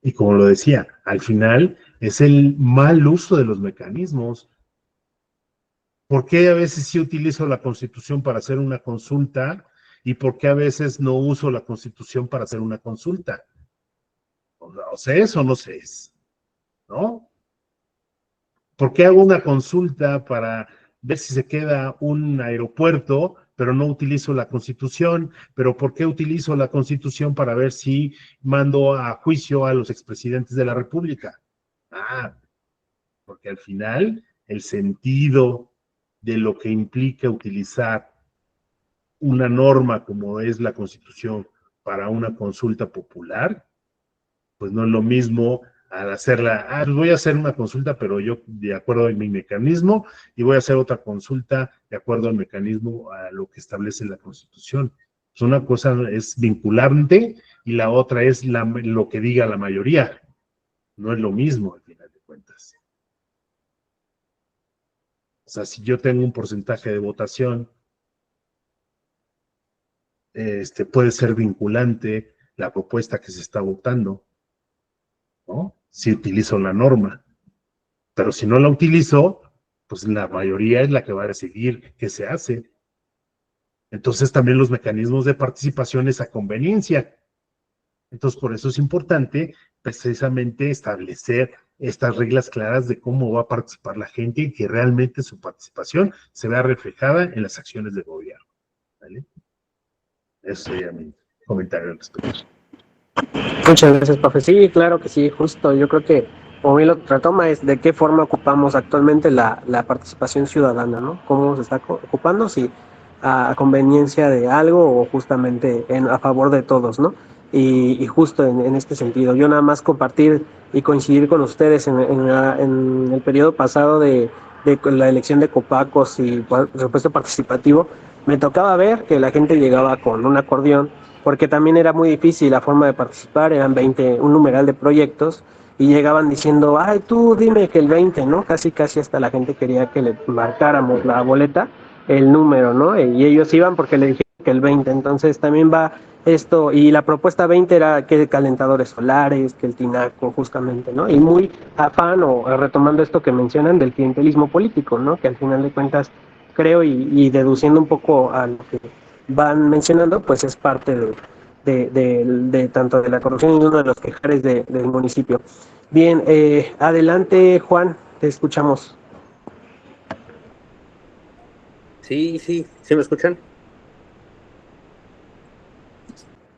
Y como lo decía, al final es el mal uso de los mecanismos. ¿Por qué a veces sí utilizo la Constitución para hacer una consulta y por qué a veces no uso la Constitución para hacer una consulta? O sé eso o no sé eso, ¿no? ¿Por qué hago una consulta para ver si se queda un aeropuerto, pero no utilizo la Constitución? ¿Pero por qué utilizo la Constitución para ver si mando a juicio a los expresidentes de la República? Ah, porque al final el sentido de lo que implica utilizar una norma como es la Constitución para una consulta popular, pues no es lo mismo al hacerla, pues voy a hacer una consulta, pero yo de acuerdo a mi mecanismo, y voy a hacer otra consulta de acuerdo al mecanismo a lo que establece la Constitución. Pues una cosa es vinculante y la otra es lo que diga la mayoría. No es lo mismo al final de cuentas. O sea, si yo tengo un porcentaje de votación, puede ser vinculante la propuesta que se está votando, ¿no? Si utilizo la norma. Pero si no la utilizo, pues la mayoría es la que va a decidir qué se hace. Entonces también los mecanismos de participación es a conveniencia. Entonces por eso es importante precisamente establecer estas reglas claras de cómo va a participar la gente y que realmente su participación se vea reflejada en las acciones de gobierno, ¿vale? Eso sería mi comentario al respecto. Muchas gracias, profe. Sí, claro que sí, justo. Yo creo que, como bien lo retoma, es de qué forma ocupamos actualmente la participación ciudadana, ¿no? ¿Cómo se está ocupando? Si a conveniencia de algo o justamente a favor de todos, ¿no? Y justo en este sentido, yo nada más compartir y coincidir con ustedes en el periodo pasado de la elección de Copacos y por supuesto participativo, me tocaba ver que la gente llegaba con un acordeón porque también era muy difícil la forma de participar, eran 20, un numeral de proyectos, y llegaban diciendo, ay, tú dime que el 20, ¿no? Casi, casi hasta la gente quería que le marcáramos la boleta, el número, ¿no? Y ellos iban porque le dijeron que el 20, entonces también va esto, y la propuesta 20 era que calentadores solares, que el tinaco, justamente, ¿no? Y muy afán, o retomando esto que mencionan del clientelismo político, ¿no? Que al final de cuentas, creo, y deduciendo un poco a lo que van mencionando, pues es parte de tanto de la corrupción y uno de los quejares del municipio. Bien, adelante Juan, te escuchamos. Sí, sí, ¿sí me escuchan?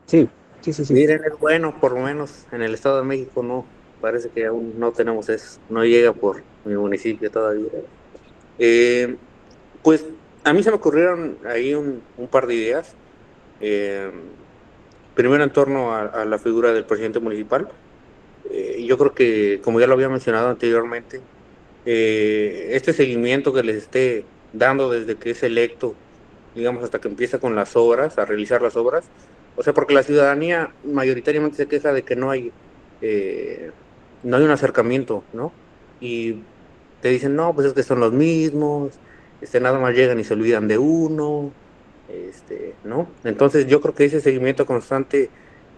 Sí, sí, sí, sí. Miren, es bueno, por lo menos en el Estado de México no, parece que aún no tenemos eso, no llega por mi municipio todavía. Pues a mí se me ocurrieron ahí un par de ideas. Eh, Primero en torno a la figura del presidente municipal. Yo creo que, como ya lo había mencionado anteriormente, este seguimiento que les esté dando desde que es electo, digamos, hasta que empieza con las obras, a realizar las obras, o sea, porque la ciudadanía mayoritariamente se queja de que no hay un acercamiento, ¿no? Y te dicen, no, pues es que son los mismos, nada más llegan y se olvidan de uno, ¿no? Entonces yo creo que ese seguimiento constante,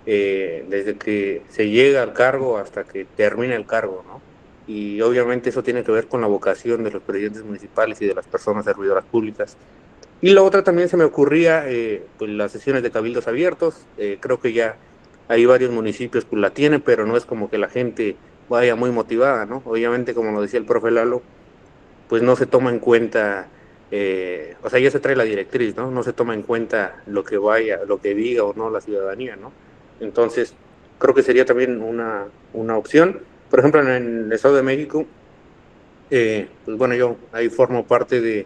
desde que se llega al cargo hasta que termina el cargo, ¿no? Y obviamente eso tiene que ver con la vocación de los presidentes municipales y de las personas servidoras públicas. Y la otra también se me ocurría, pues las sesiones de cabildos abiertos. Creo que ya hay varios municipios que la tienen, pero no es como que la gente vaya muy motivada, ¿no? Obviamente, como lo decía el profe Lalo, pues no se toma en cuenta, o sea, ya se trae la directriz, ¿no? No se toma en cuenta lo que diga o no la ciudadanía, ¿no? Entonces, creo que sería también una opción. Por ejemplo, en el Estado de México Pues bueno, yo ahí formo parte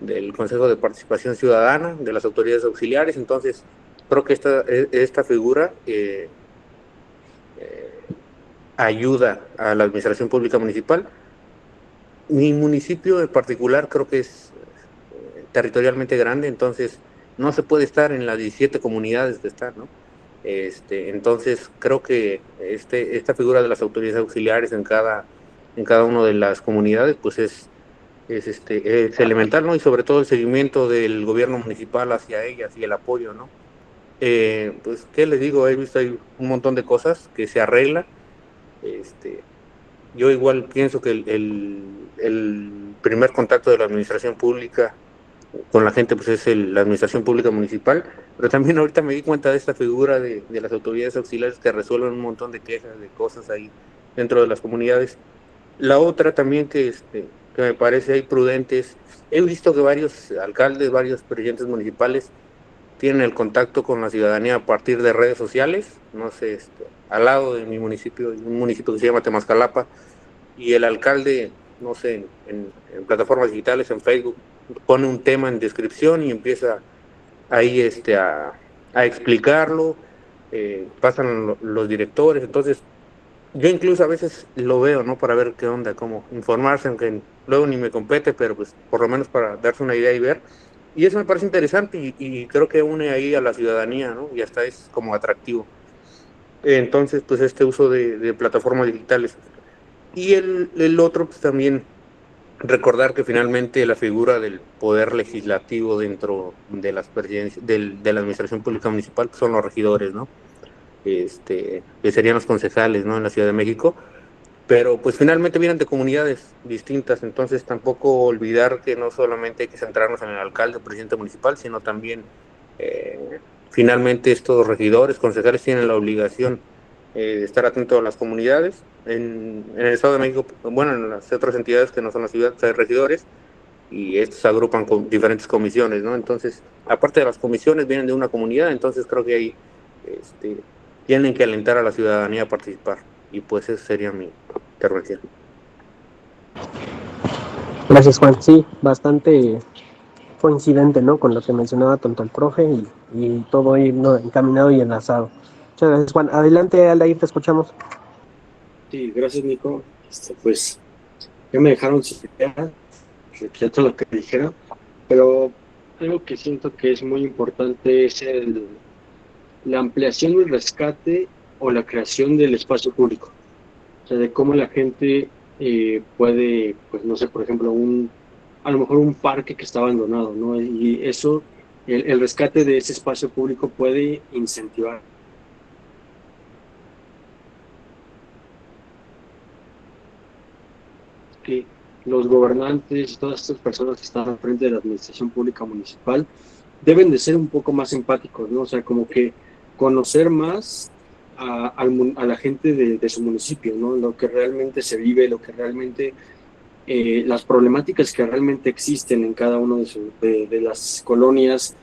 del Consejo de Participación Ciudadana, de las autoridades auxiliares, entonces creo que esta figura ayuda a la administración pública municipal. Mi municipio en particular creo que es territorialmente grande, entonces no se puede estar en las 17 comunidades que están, ¿no? Entonces creo que esta figura de las autoridades auxiliares en cada una de las comunidades, pues es elemental, ¿no? Y sobre todo el seguimiento del gobierno municipal hacia ellas y el apoyo, ¿no? Pues, ¿qué les digo? He visto ahí un montón de cosas que se arreglan. Yo igual pienso que el primer contacto de la administración pública con la gente pues es la administración pública municipal, pero también ahorita me di cuenta de esta figura de las autoridades auxiliares que resuelven un montón de quejas, de cosas ahí dentro de las comunidades. La otra también que me parece ahí prudente es, he visto que varios alcaldes, varios presidentes municipales tienen el contacto con la ciudadanía a partir de redes sociales. No sé, al lado de mi municipio, un municipio que se llma Temascalapa, y el alcalde, no sé, en plataformas digitales, en Facebook, pone un tema en descripción y empieza ahí a explicarlo, pasan los directores, entonces yo incluso a veces lo veo, ¿no? Para ver qué onda, cómo informarse, aunque luego ni me compete, pero pues por lo menos para darse una idea y ver. Y eso me parece interesante y creo que une ahí a la ciudadanía, ¿no? Y hasta es como atractivo. Entonces, pues este uso de plataformas digitales. Y el otro, pues también recordar que finalmente la figura del poder legislativo dentro de de la administración pública municipal pues son los regidores, ¿no? Que serían los concejales, ¿no? En la Ciudad de México, pero pues finalmente vienen de comunidades distintas, entonces tampoco olvidar que no solamente hay que centrarnos en el alcalde o presidente municipal, sino también finalmente estos regidores, concejales tienen la obligación de estar atentos a las comunidades. En el Estado de México, bueno, en las otras entidades que no son las ciudades, hay regidores y estos se agrupan con diferentes comisiones, ¿no? Entonces, aparte de las comisiones, vienen de una comunidad, entonces creo que ahí tienen que alentar a la ciudadanía a participar. Y pues esa sería mi intervención. Gracias, Juan. Sí, bastante coincidente, ¿no? Con lo que mencionaba tanto el profe y todo ahí, ¿no? Encaminado y enlazado. Muchas gracias, Juan. Adelante, Aldair, te escuchamos. Sí, gracias, Nico. Pues ya me dejaron sin idea de todo lo que dijeron, pero algo que siento que es muy importante es la ampliación del rescate o la creación del espacio público. O sea, de cómo la gente puede, pues no sé, por ejemplo, a lo mejor un parque que está abandonado, ¿no? Y eso, el rescate de ese espacio público puede incentivar que los gobernantes y todas estas personas que están al frente de la administración pública municipal deben de ser un poco más empáticos, ¿no? O sea, como que conocer más a la gente de su municipio, ¿no? Lo que realmente se vive, lo que realmente, las problemáticas que realmente existen en cada uno de las colonias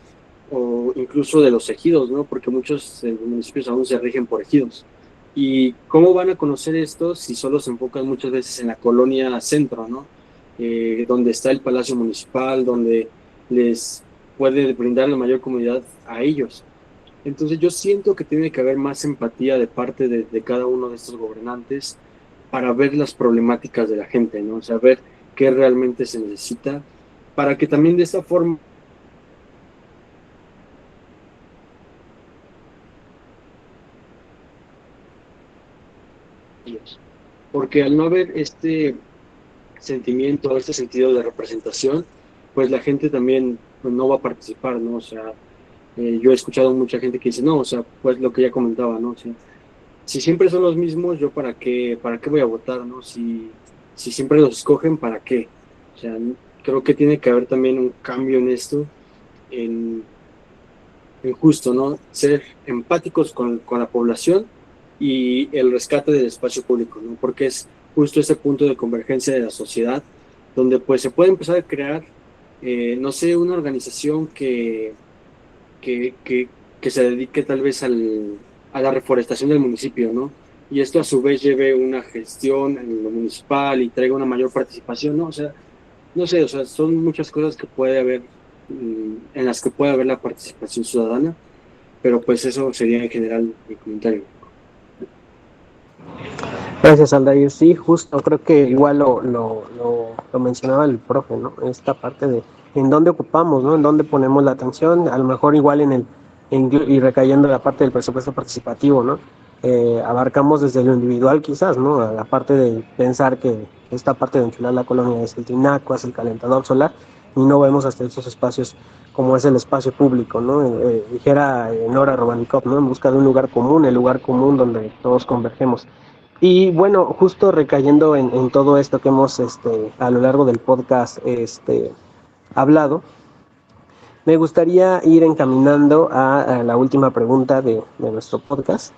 o incluso de los ejidos, ¿no? Porque muchos municipios aún se rigen por ejidos. ¿Y cómo van a conocer esto si solo se enfocan muchas veces en la colonia centro, ¿no? Donde está el Palacio Municipal, donde les puede brindar la mayor comodidad a ellos. Entonces yo siento que tiene que haber más empatía de parte de cada uno de estos gobernantes para ver las problemáticas de la gente, ¿no? O sea, ver qué realmente se necesita, para que también de esta forma porque al no haber este sentimiento, este sentido de representación, pues la gente también pues, no va a participar, ¿no? O sea, yo he escuchado mucha gente que dice, no, o sea, pues lo que ya comentaba, ¿no? O sea, si siempre son los mismos, yo para qué voy a votar, ¿no? Si siempre los escogen, ¿para qué? O sea, creo que tiene que haber también un cambio en esto, en, en justo, ¿no? Ser empáticos con la población y el rescate del espacio público, ¿no? Porque es justo ese punto de convergencia de la sociedad, donde pues se puede empezar a crear, no sé, una organización que, que, que se dedique tal vez a la reforestación del municipio, ¿no? y esto a su vez lleve una gestión en lo municipal y traiga una mayor participación, ¿no? O sea, no sé, o sea, son muchas cosas que puede haber, en las que puede haber la participación ciudadana, pero pues eso sería en general mi comentario. Gracias, Aldair. Sí, justo, creo que igual lo mencionaba el profe, ¿no? Esta parte de en dónde ocupamos, ¿no? En dónde ponemos la atención, a lo mejor igual y recayendo en la parte del presupuesto participativo, ¿no? Abarcamos desde lo individual quizás, ¿no? A la parte de pensar que esta parte de enchular la colonia es el tinaco, es el calentador solar, y no vemos hasta esos espacios como es el espacio público, ¿no? Dijera Nora Romanikov, ¿no? En busca de un lugar común, el lugar común donde todos convergemos. Y bueno, justo recayendo en todo esto que hemos a lo largo del podcast hablado, me gustaría ir encaminando a la última pregunta de nuestro podcast,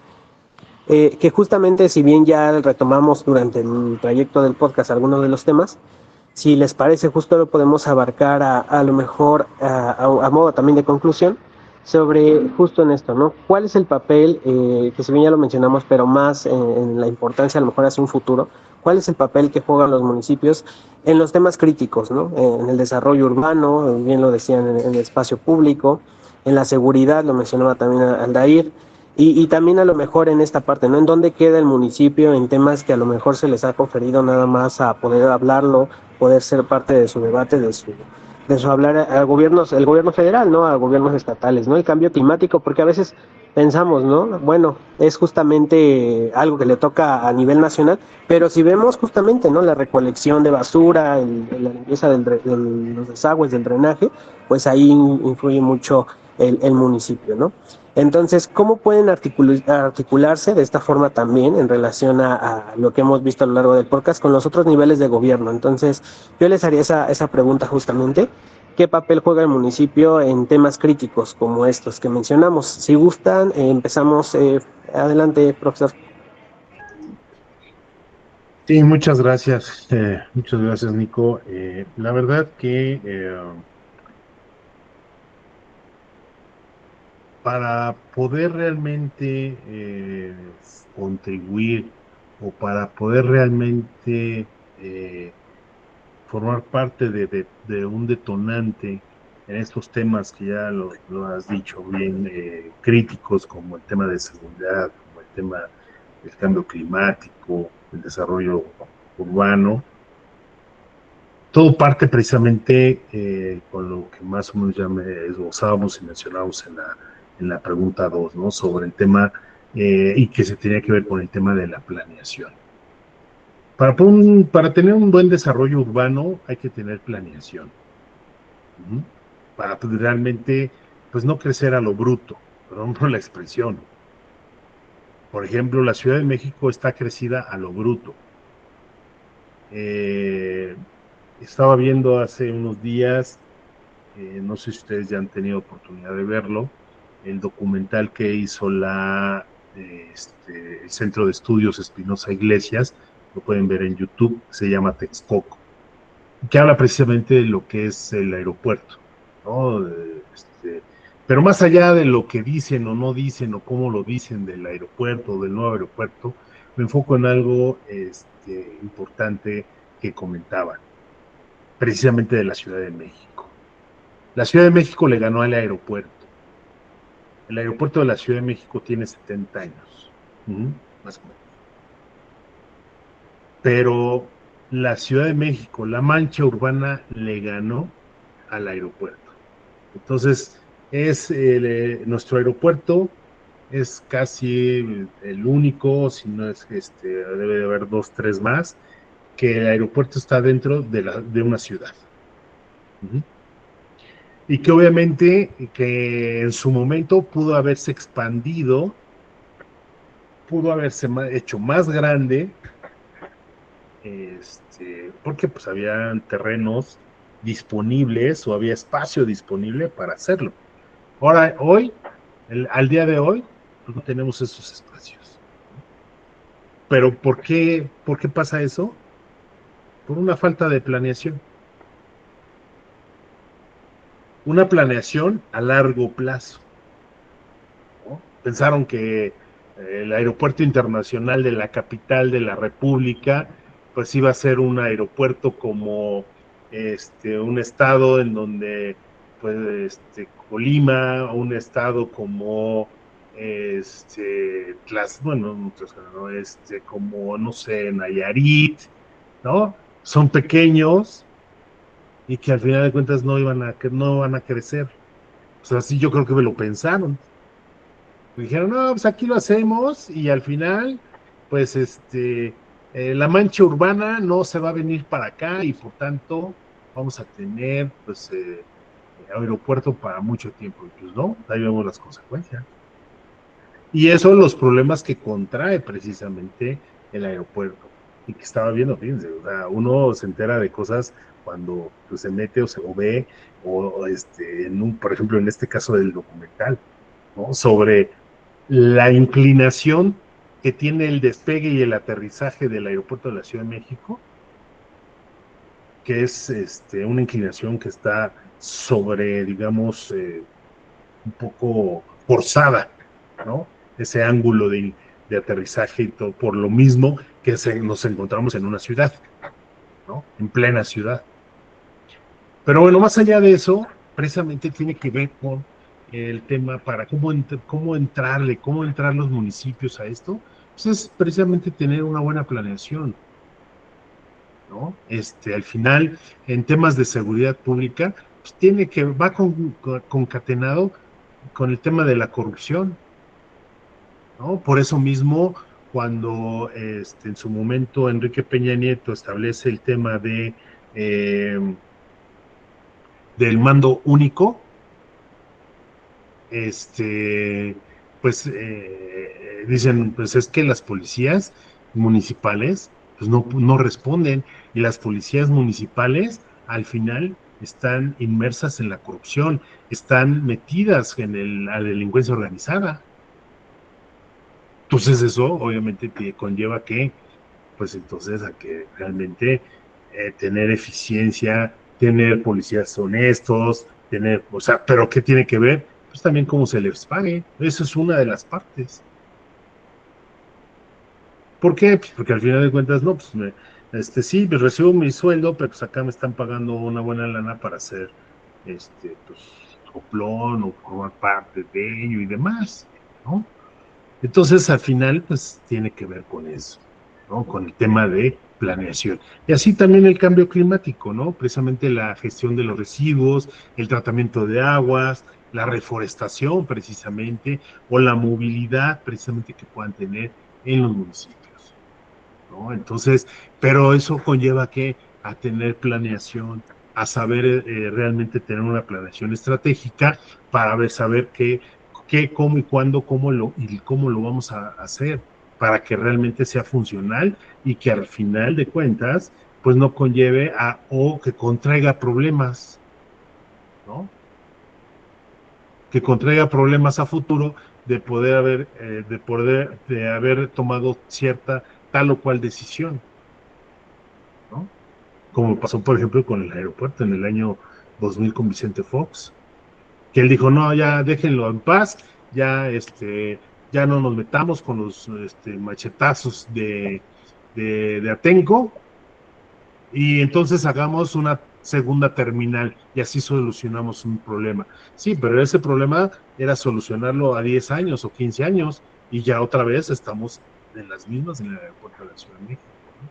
que justamente si bien ya retomamos durante el trayecto del podcast algunos de los temas, si les parece, justo lo podemos abarcar a lo mejor a modo también de conclusión sobre justo en esto, ¿no? ¿Cuál es el papel, que si bien ya lo mencionamos, pero más en la importancia a lo mejor hacia un futuro, cuál es el papel que juegan los municipios en los temas críticos, ¿no? En el desarrollo urbano, bien lo decían, en el espacio público, en la seguridad, lo mencionaba también Aldair, y también a lo mejor en esta parte, ¿no? En dónde queda el municipio en temas que a lo mejor se les ha conferido nada más a poder hablarlo, poder ser parte de su debate, de su hablar al gobierno, el gobierno federal, ¿no? A gobiernos estatales, ¿no? El cambio climático, porque a veces pensamos, ¿no? Bueno, es justamente algo que le toca a nivel nacional, pero si vemos justamente, ¿no? La recolección de basura, la limpieza de los desagües, del drenaje, pues ahí influye mucho el municipio, ¿no? Entonces, ¿cómo pueden articularse de esta forma también en relación a lo que hemos visto a lo largo del podcast con los otros niveles de gobierno? Entonces, yo les haría esa pregunta justamente. ¿Qué papel juega el municipio en temas críticos como estos que mencionamos? Si gustan, empezamos. Adelante, profesor. Sí, muchas gracias, Nico. La verdad que para poder realmente contribuir o para poder realmente eh, formar parte de un detonante en estos temas que ya lo has dicho bien, críticos, como el tema de seguridad, como el tema del cambio climático, el desarrollo urbano. Todo parte precisamente con lo que más o menos ya me esbozábamos y mencionábamos en la pregunta 2, ¿no? Sobre el tema y que se tenía que ver con el tema de la planeación. Para tener un buen desarrollo urbano hay que tener planeación. ¿Mm? Para realmente, pues no crecer a lo bruto, perdón por la expresión. Por ejemplo, la Ciudad de México está crecida a lo bruto. Eh, Estaba viendo hace unos días, no sé si ustedes ya han tenido oportunidad de verlo, el documental que hizo el Centro de Estudios Espinosa Iglesias, lo pueden ver en YouTube, se llama Texcoco, que habla precisamente de lo que es el aeropuerto, ¿no? Pero más allá de lo que dicen o no dicen o cómo lo dicen del aeropuerto o del nuevo aeropuerto, me enfoco en algo importante que comentaban, precisamente de la Ciudad de México. La Ciudad de México le ganó al aeropuerto. El aeropuerto de la Ciudad de México tiene 70 años, más o menos. Pero la Ciudad de México, la mancha urbana, le ganó al aeropuerto. Entonces, nuestro aeropuerto es casi el único, si no es debe de haber dos, tres más, que el aeropuerto está dentro de una ciudad. Uh-huh. Y que obviamente que en su momento pudo haberse expandido, pudo haberse hecho más grande, porque pues había terrenos disponibles o había espacio disponible para hacerlo. Ahora, al día de hoy, pues no tenemos esos espacios. Pero ¿por qué pasa eso? Por una falta de planeación. Una planeación a largo plazo, ¿no? Pensaron que el aeropuerto internacional de la capital de la República, pues iba a ser un aeropuerto como un estado en donde, pues, Colima, un estado como bueno, no, como, no sé, Nayarit, ¿no? Son pequeños y que al final de cuentas no van a crecer. O sea, sí, yo creo que me lo pensaron. Dijeron, no, pues aquí lo hacemos y al final, pues la mancha urbana no se va a venir para acá y por tanto vamos a tener, pues, aeropuerto para mucho tiempo. Y pues no, ahí vemos las consecuencias. Y eso los problemas que contrae precisamente el aeropuerto. Y que estaba viendo, fíjense, o sea, uno se entera de cosas cuando pues, se mete o ve, por ejemplo, en este caso del documental, ¿no? Sobre la inclinación que tiene el despegue y el aterrizaje del aeropuerto de la Ciudad de México, que es una inclinación que está sobre, digamos, un poco forzada, ¿no? Ese ángulo de aterrizaje y todo, por lo mismo que nos encontramos en una ciudad, ¿no? En plena ciudad. Pero bueno, más allá de eso, precisamente tiene que ver con el tema para cómo entrarle, cómo entrar los municipios a esto, pues es precisamente tener una buena planeación, ¿no? Al final, en temas de seguridad pública, pues va concatenado con el tema de la corrupción, ¿no? Por eso mismo, cuando en su momento Enrique Peña Nieto establece el tema eh, del mando único, pues dicen, pues es que las policías municipales pues no responden y las policías municipales al final están inmersas en la corrupción, están metidas en la delincuencia organizada. Entonces eso obviamente te conlleva que, pues entonces a que realmente tener eficiencia, tener policías honestos, o sea, pero ¿qué tiene que ver? Pues también cómo se les pague. Eso es una de las partes. ¿Por qué? Pues porque al final de cuentas, no, pues sí, pues recibo mi sueldo, pero pues acá me están pagando una buena lana para hacer, pues, soplón o formar parte de ello y demás, ¿no? Entonces, al final, pues tiene que ver con eso, ¿no? Con el tema de planeación. Y así también el cambio climático, ¿no? Precisamente la gestión de los residuos, el tratamiento de aguas, la reforestación, precisamente, o la movilidad, precisamente, que puedan tener en los municipios, ¿no? Entonces, pero eso conlleva que a tener planeación, a saber realmente tener una planeación estratégica para saber cómo y cuándo, cómo lo vamos a hacer para que realmente sea funcional y que al final de cuentas, pues no conlleve o que contraiga problemas, ¿no? Que contraiga problemas a futuro de haber tomado cierta tal o cual decisión, ¿no? Como pasó, por ejemplo, con el aeropuerto en el año 2000 con Vicente Fox, que él dijo, no, ya déjenlo en paz, ya, ya no nos metamos con los machetazos de Atenco, y entonces hagamos una segunda terminal y así solucionamos un problema. Sí, pero ese problema era solucionarlo a 10 años o 15 años y ya otra vez estamos en las mismas en el aeropuerto de la Ciudad de México, ¿no?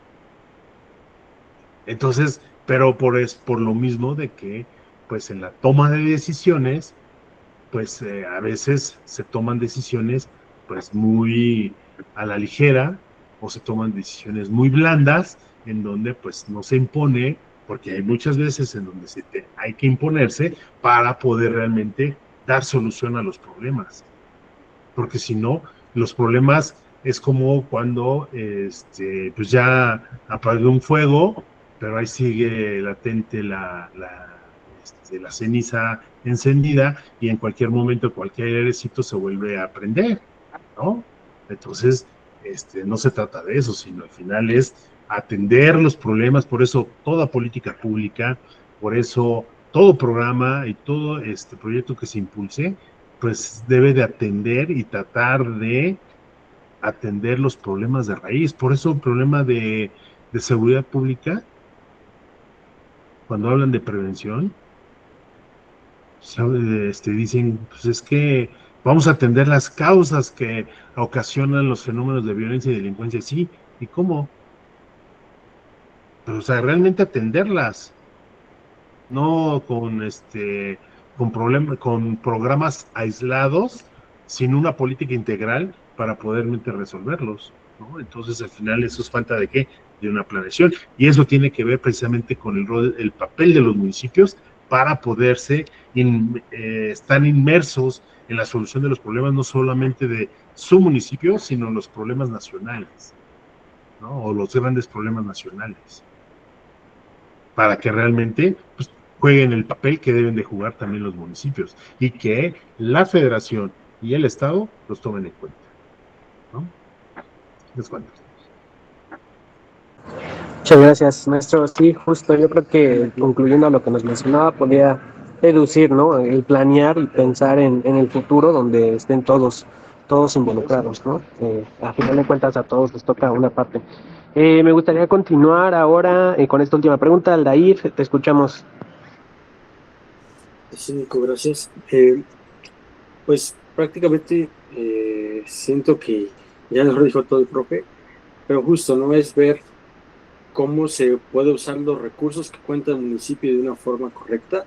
Entonces, pero por lo mismo de que, pues en la toma de decisiones, pues a veces se toman decisiones pues muy a la ligera o se toman decisiones muy blandas en donde pues no se impone, porque hay muchas veces en donde hay que imponerse para poder realmente dar solución a los problemas, porque si no, los problemas es como cuando pues ya apagué un fuego, pero ahí sigue latente la ceniza encendida y en cualquier momento cualquier airecito se vuelve a prender, ¿no? Entonces, no se trata de eso, sino al final es atender los problemas, por eso toda política pública, por eso todo programa y todo proyecto que se impulse, pues debe de atender y tratar de atender los problemas de raíz. Por eso el problema de seguridad pública, cuando hablan de prevención, dicen, pues es que vamos a atender las causas que ocasionan los fenómenos de violencia y delincuencia. Sí, ¿y cómo? Pero, o sea, realmente atenderlas, no con programas aislados, sin una política integral para poder resolverlos, ¿no? Entonces, al final, eso es falta de qué, de una planeación, y eso tiene que ver precisamente con el papel de los municipios para poderse estar inmersos en la solución de los problemas, no solamente de su municipio, sino los problemas nacionales, ¿no? O los grandes problemas nacionales, para que realmente pues, jueguen el papel que deben de jugar también los municipios y que la federación y el estado los tomen en cuenta, ¿no? Les cuento. Muchas gracias, maestro. Sí, justo, yo creo que concluyendo a lo que nos mencionaba, podría deducir, ¿no? El planear y pensar en el futuro donde estén todos involucrados, ¿no? A final de cuentas a todos les toca una parte. Me gustaría continuar ahora con esta última pregunta. Aldair, te escuchamos. Sí, Nico, gracias. Pues prácticamente siento que ya lo dijo todo el profe, pero justo no es ver cómo se puede usar los recursos que cuenta el municipio de una forma correcta.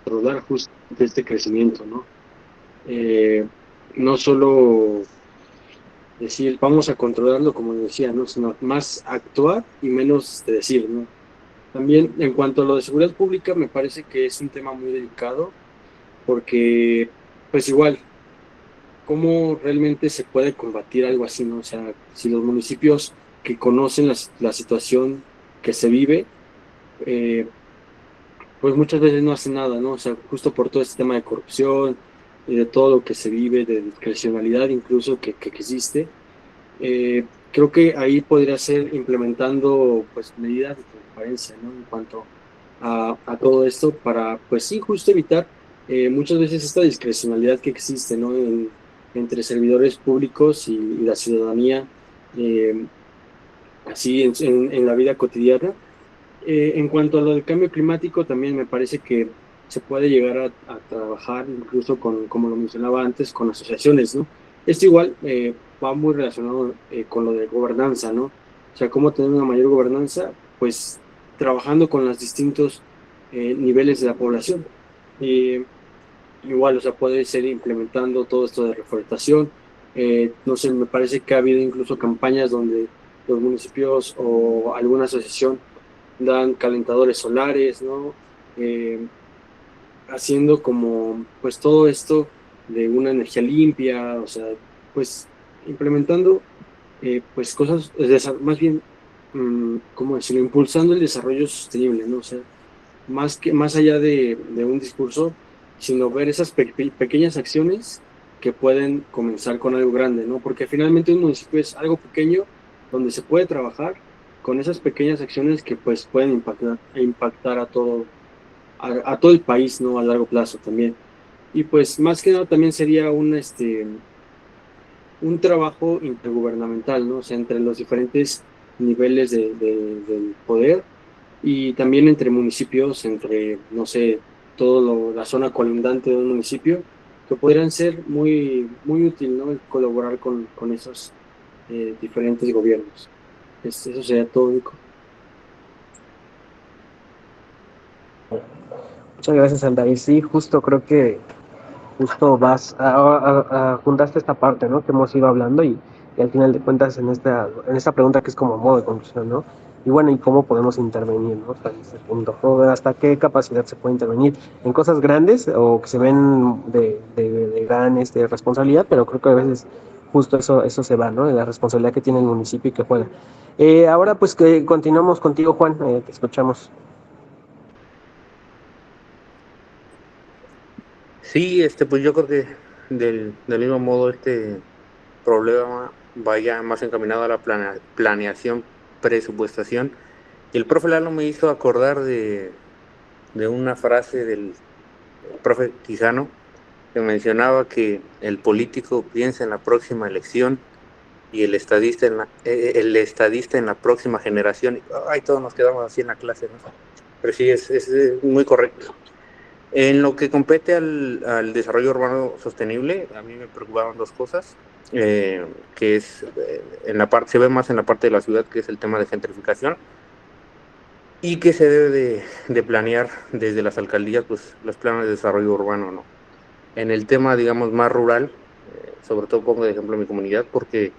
Controlar justamente este crecimiento, ¿no? No solo decir vamos a controlarlo como decía, ¿no? Sino más actuar y menos decir, ¿no? También en cuanto a lo de seguridad pública, me parece que es un tema muy delicado porque, pues igual, ¿cómo realmente se puede combatir algo así, no? O sea, si los municipios que conocen la situación que se vive, eh, pues muchas veces no hacen nada, ¿no? O sea, justo por todo este tema de corrupción y de todo lo que se vive, de discrecionalidad incluso que existe, creo que ahí podría ser implementando pues medidas de transparencia, ¿no? En cuanto a todo esto para, pues sí, justo evitar muchas veces esta discrecionalidad que existe, ¿no? Entre servidores públicos y la ciudadanía, eh, así en la vida cotidiana. En cuanto a lo del cambio climático, también me parece que se puede llegar a trabajar incluso con, como lo mencionaba antes, con asociaciones, ¿no? Esto igual va muy relacionado con lo de gobernanza, ¿no? O sea, cómo tener una mayor gobernanza, pues trabajando con los distintos niveles de la población. Eh, Igual, o sea, puede ser implementando todo esto de reforestación. No sé, me parece que ha habido incluso campañas donde los municipios o alguna asociación dan calentadores solares, ¿no? Haciendo como, pues todo esto de una energía limpia, o sea, pues implementando, pues cosas, más bien, ¿cómo decirlo? Impulsando el desarrollo sostenible, ¿no? O sea, más allá de un discurso, sino ver esas pequeñas acciones que pueden comenzar con algo grande, ¿no? Porque finalmente un municipio es algo pequeño donde se puede trabajar con esas pequeñas acciones que pues pueden impactar a todo el país, ¿no? A largo plazo también. Y pues más que nada también sería un trabajo intergubernamental, ¿no? O sea, entre los diferentes niveles del poder y también entre municipios, entre, no sé, la zona colindante de un municipio, que podrían ser muy útil, ¿no? El colaborar con esos diferentes gobiernos. Eso sería todo, Nico. Muchas gracias, Aldair. Sí, justo creo que justo juntaste esta parte, ¿no? Que hemos ido hablando y al final de cuentas en esta pregunta que es como modo de conclusión, ¿no? Y bueno, ¿y cómo podemos intervenir, ¿no? Hasta ese punto, ¿no? ¿Hasta qué capacidad se puede intervenir? En cosas grandes o que se ven de gran responsabilidad, pero creo que a veces justo eso se va, ¿no? De la responsabilidad que tiene el municipio y que juega. Ahora pues que continuamos contigo, Juan, te escuchamos. Sí, pues yo creo que del mismo modo este problema vaya más encaminado a la planeación, presupuestación. Y el profe Lalo me hizo acordar de una frase del profe Quijano, que mencionaba que el político piensa en la próxima elección y el estadista en la próxima generación. Ay, todos nos quedamos así en la clase, ¿no? Pero sí, es muy correcto. En lo que compete al desarrollo urbano sostenible, a mí me preocupaban dos cosas, que es en la parte, se ve más en la parte de la ciudad, que es el tema de gentrificación, y que se debe de planear desde las alcaldías, pues los planes de desarrollo urbano, ¿no? En el tema, digamos, más rural, sobre todo pongo de ejemplo mi comunidad, porque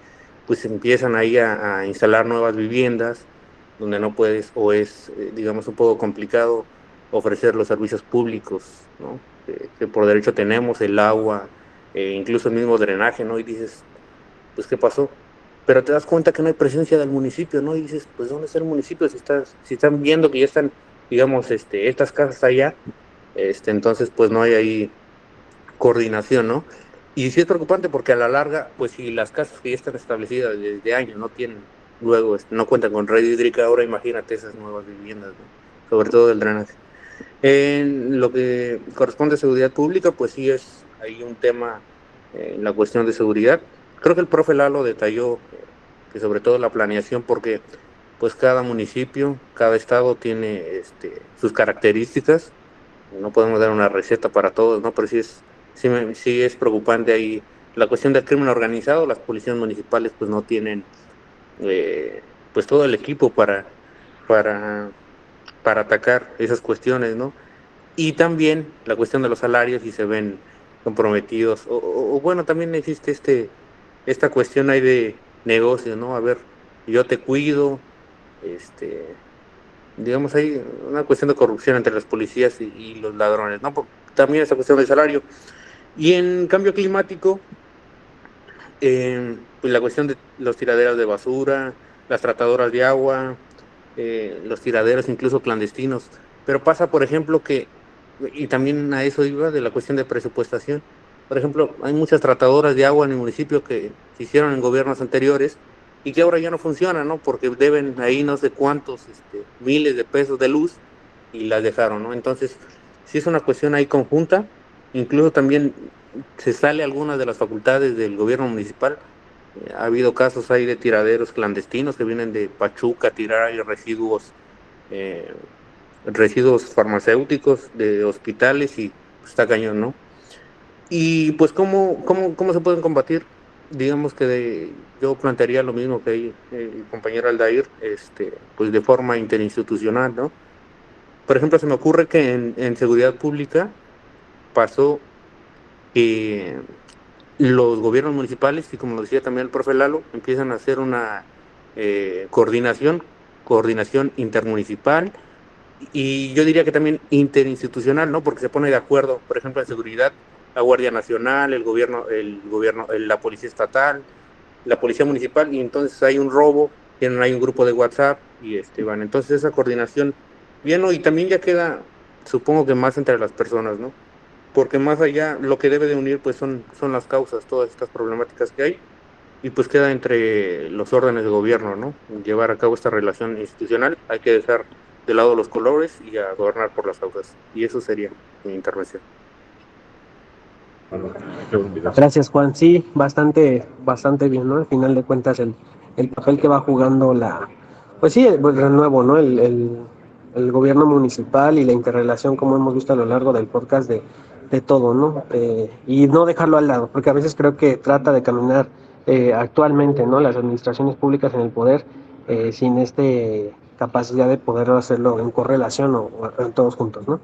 pues empiezan ahí a instalar nuevas viviendas donde no puedes o es, digamos, un poco complicado ofrecer los servicios públicos, ¿no? Que por derecho tenemos, el agua, incluso el mismo drenaje, ¿no? Y dices, pues, ¿qué pasó? Pero te das cuenta que no hay presencia del municipio, ¿no? Y dices, pues, ¿dónde está el municipio? Si están viendo que ya están, digamos, estas casas allá, entonces, pues, no hay ahí coordinación, ¿no? Y sí es preocupante porque a la larga, pues si las casas que ya están establecidas desde años no tienen, luego no cuentan con red hídrica, ahora imagínate esas nuevas viviendas, ¿no? Sobre todo el drenaje. En lo que corresponde a seguridad pública, pues sí es ahí un tema en la cuestión de seguridad. Creo que el profe Lalo detalló que sobre todo la planeación, porque pues cada municipio, cada estado tiene sus características, no podemos dar una receta para todos, ¿no? Pero sí es preocupante ahí la cuestión del crimen organizado. Las policías municipales pues no tienen pues todo el equipo para, para atacar esas cuestiones, ¿no? Y también la cuestión de los salarios, y se ven comprometidos, o bueno, también existe esta cuestión ahí de negocio, ¿no? A ver, yo te cuido, digamos, hay una cuestión de corrupción entre las policías y los ladrones, ¿no? También esa cuestión del salario. Y en cambio climático, pues la cuestión de los tiraderos de basura, las tratadoras de agua, los tiraderos incluso clandestinos. Pero pasa, por ejemplo, y también a eso iba de la cuestión de presupuestación. Por ejemplo, hay muchas tratadoras de agua en el municipio que se hicieron en gobiernos anteriores y que ahora ya no funcionan, ¿no? Porque deben ahí no sé cuántos miles de pesos de luz y las dejaron, ¿no? Entonces, sí es una cuestión ahí conjunta. Incluso también se sale algunas de las facultades del gobierno municipal. Ha habido casos ahí de tiraderos clandestinos que vienen de Pachuca a tirar ahí eh, residuos farmacéuticos de hospitales, y pues, está cañón, ¿no? Y pues, ¿cómo se pueden combatir? Digamos que yo plantearía lo mismo que ahí el compañero Aldair, pues de forma interinstitucional, ¿no? Por ejemplo, se me ocurre que en seguridad pública pasó que los gobiernos municipales, y como lo decía también el profe Lalo, empiezan a hacer una coordinación intermunicipal, y yo diría que también interinstitucional, ¿no? Porque se pone de acuerdo, por ejemplo, en seguridad, la Guardia Nacional, la Policía Estatal, la Policía Municipal, y entonces hay un robo, hay un grupo de WhatsApp, y van. Entonces esa coordinación, bien, ¿no? Y también ya queda, supongo que más entre las personas, ¿no? Porque más allá lo que debe de unir pues son las causas, todas estas problemáticas que hay, y pues queda entre los órdenes de gobierno, ¿no? Llevar a cabo esta relación institucional. Hay que dejar de lado los colores y a gobernar por las causas, y eso sería mi intervención. Gracias, Juan. Sí, bastante bien, ¿no? Al final de cuentas, el papel que va jugando pues sí, el nuevo, ¿no? El gobierno municipal y la interrelación, como hemos visto a lo largo del podcast, de todo, ¿no? Y no dejarlo al lado, porque a veces creo que trata de caminar actualmente, ¿no? Las administraciones públicas en el poder sin capacidad de poder hacerlo en correlación o todos juntos, ¿no?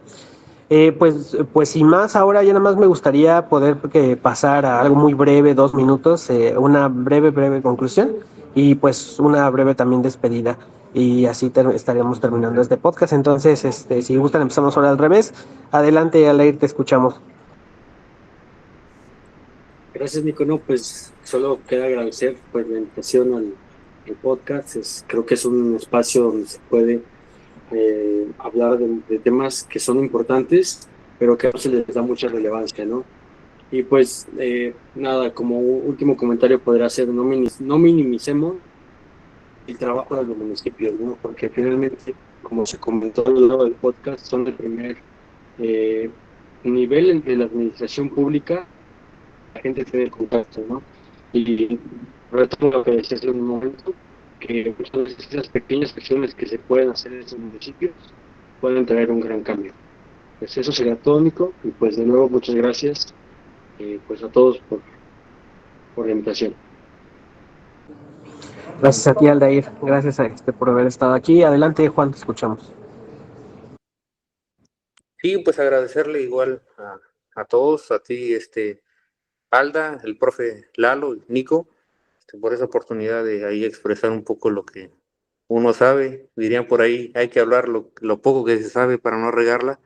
Pues sin más, ahora ya nada más me gustaría poder pasar a algo muy breve, 2 minutos, una breve conclusión y pues una breve también despedida. Y así estaríamos terminando este podcast. Entonces, si gustan, empezamos ahora al revés. Adelante, Alair, te escuchamos. Gracias, Nico. No, pues solo queda agradecer pues, la invitación al podcast. Creo que es un espacio donde se puede hablar de temas que son importantes, pero que no se les da mucha relevancia, ¿no? Y pues nada, como último comentario podría ser, no minimicemos el trabajo de los municipios, ¿no? Porque finalmente, como se comentó a lo largo del podcast, son el primer nivel de la administración pública, la gente tiene el contacto, ¿no? Y retomo lo que decía hace un momento, que muchas veces esas pequeñas acciones que se pueden hacer en esos municipios pueden traer un gran cambio. Pues eso sería todo, Nico, y pues de nuevo muchas gracias pues a todos por la invitación. Gracias a ti, Aldair. Gracias por haber estado aquí. Adelante, Juan, te escuchamos. Sí, pues agradecerle igual a todos, a ti, Alda, el profe Lalo, Nico, por esa oportunidad de ahí expresar un poco lo que uno sabe. Dirían por ahí, hay que hablar lo poco que se sabe para no regarla.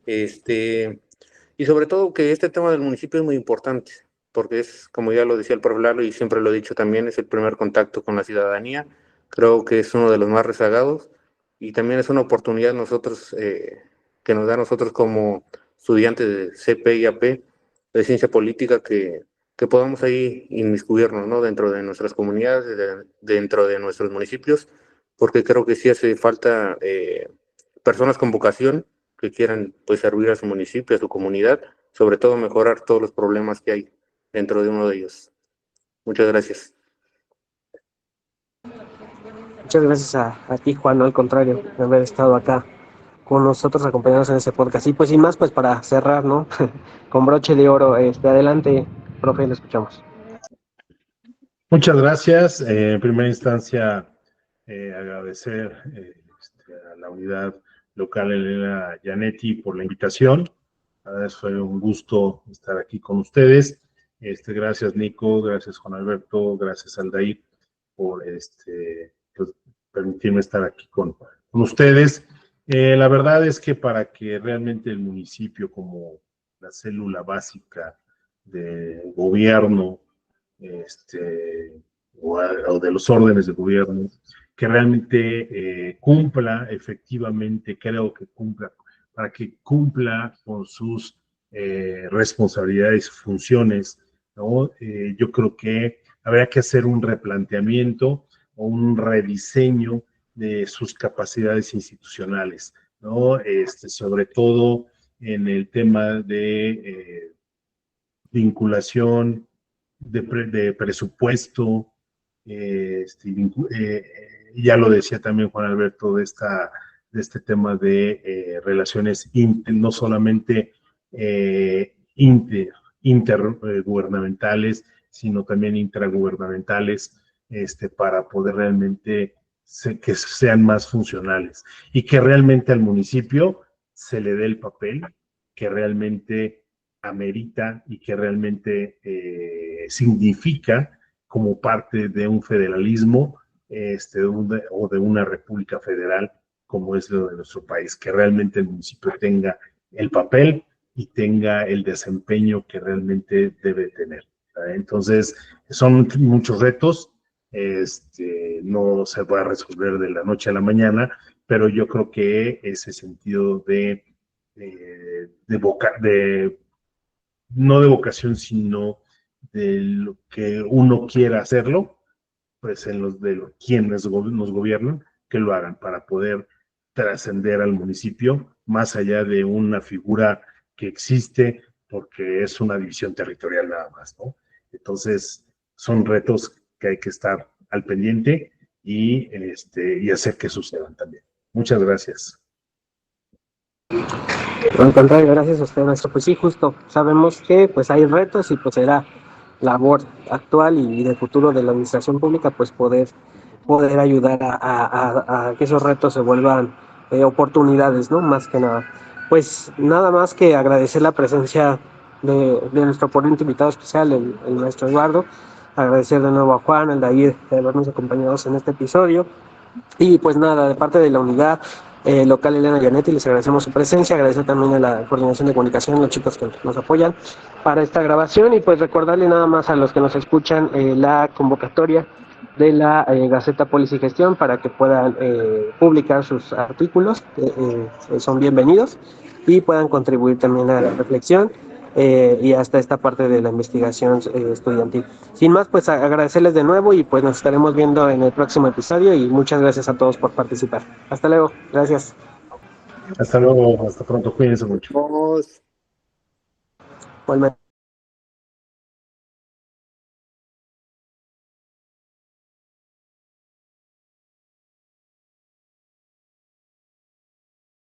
Y sobre todo que este tema del municipio es muy importante, porque es, como ya lo decía el profe Lalo y siempre lo he dicho también, es el primer contacto con la ciudadanía. Creo que es uno de los más rezagados y también es una oportunidad nosotros, que nos da a nosotros como estudiantes de CP y AP, de ciencia política, que podamos ahí inmiscuirnos, ¿no? Dentro de nuestras comunidades, dentro de nuestros municipios, porque creo que sí hace falta personas con vocación que quieran pues servir a su municipio, a su comunidad, sobre todo mejorar todos los problemas que hay dentro de uno de ellos. Muchas gracias. Muchas gracias a ti, Juan, no al contrario, de haber estado acá con nosotros acompañándonos en ese podcast. Y pues sin más, pues para cerrar, ¿no? Con broche de oro, adelante, profe, le escuchamos. Muchas gracias. En primera instancia, agradecer a la unidad local Elena Gianetti por la invitación. Fue un gusto estar aquí con ustedes. Gracias, Nico, gracias, Juan Alberto, gracias, Aldair, por pues, permitirme estar aquí con ustedes. La verdad es que para que realmente el municipio, como la célula básica de gobierno, o de los órdenes de gobierno, que realmente cumpla efectivamente, creo que cumpla, para que cumpla con sus responsabilidades y funciones, ¿no? Yo creo que habría que hacer un replanteamiento o un rediseño de sus capacidades institucionales, ¿no? Sobre todo en el tema de vinculación, de presupuesto, ya lo decía también Juan Alberto, de este tema de relaciones no solamente intergubernamentales, sino también intragubernamentales, para poder realmente que sean más funcionales y que realmente al municipio se le dé el papel que realmente amerita y que realmente significa como parte de un federalismo o de una república federal como es lo de nuestro país, que realmente el municipio tenga el papel y tenga el desempeño que realmente debe tener. Entonces, son muchos retos, no se va a resolver de la noche a la mañana, pero yo creo que ese sentido no de vocación, sino de lo que uno quiera hacerlo, pues en los de quienes nos gobiernan, que lo hagan para poder trascender al municipio más allá de una figura que existe porque es una división territorial nada más, ¿no? Entonces, son retos que hay que estar al pendiente y hacer que sucedan también. Muchas gracias. Al contrario, gracias a usted, maestro. Pues sí, justo, sabemos que pues hay retos y pues será labor actual y de futuro de la administración pública pues poder ayudar a que esos retos se vuelvan oportunidades, ¿no? Más que nada. Pues nada más que agradecer la presencia de nuestro ponente invitado especial, el maestro Eduardo, agradecer de nuevo a Juan, al David, de habernos acompañado en este episodio. Y pues nada, de parte de la unidad local Elena Gianetti, les agradecemos su presencia, agradecer también a la coordinación de comunicación, los chicos que nos apoyan para esta grabación y pues recordarle nada más a los que nos escuchan la convocatoria de la Gaceta Polis y Gestión para que puedan publicar sus artículos, son bienvenidos y puedan contribuir también a la reflexión. y hasta esta parte de la investigación estudiantil. Sin más, pues agradecerles de nuevo y pues nos estaremos viendo en el próximo episodio y muchas gracias a todos por participar. Hasta luego, gracias. Hasta luego, hasta pronto, cuídense mucho. Vamos. Igualmente.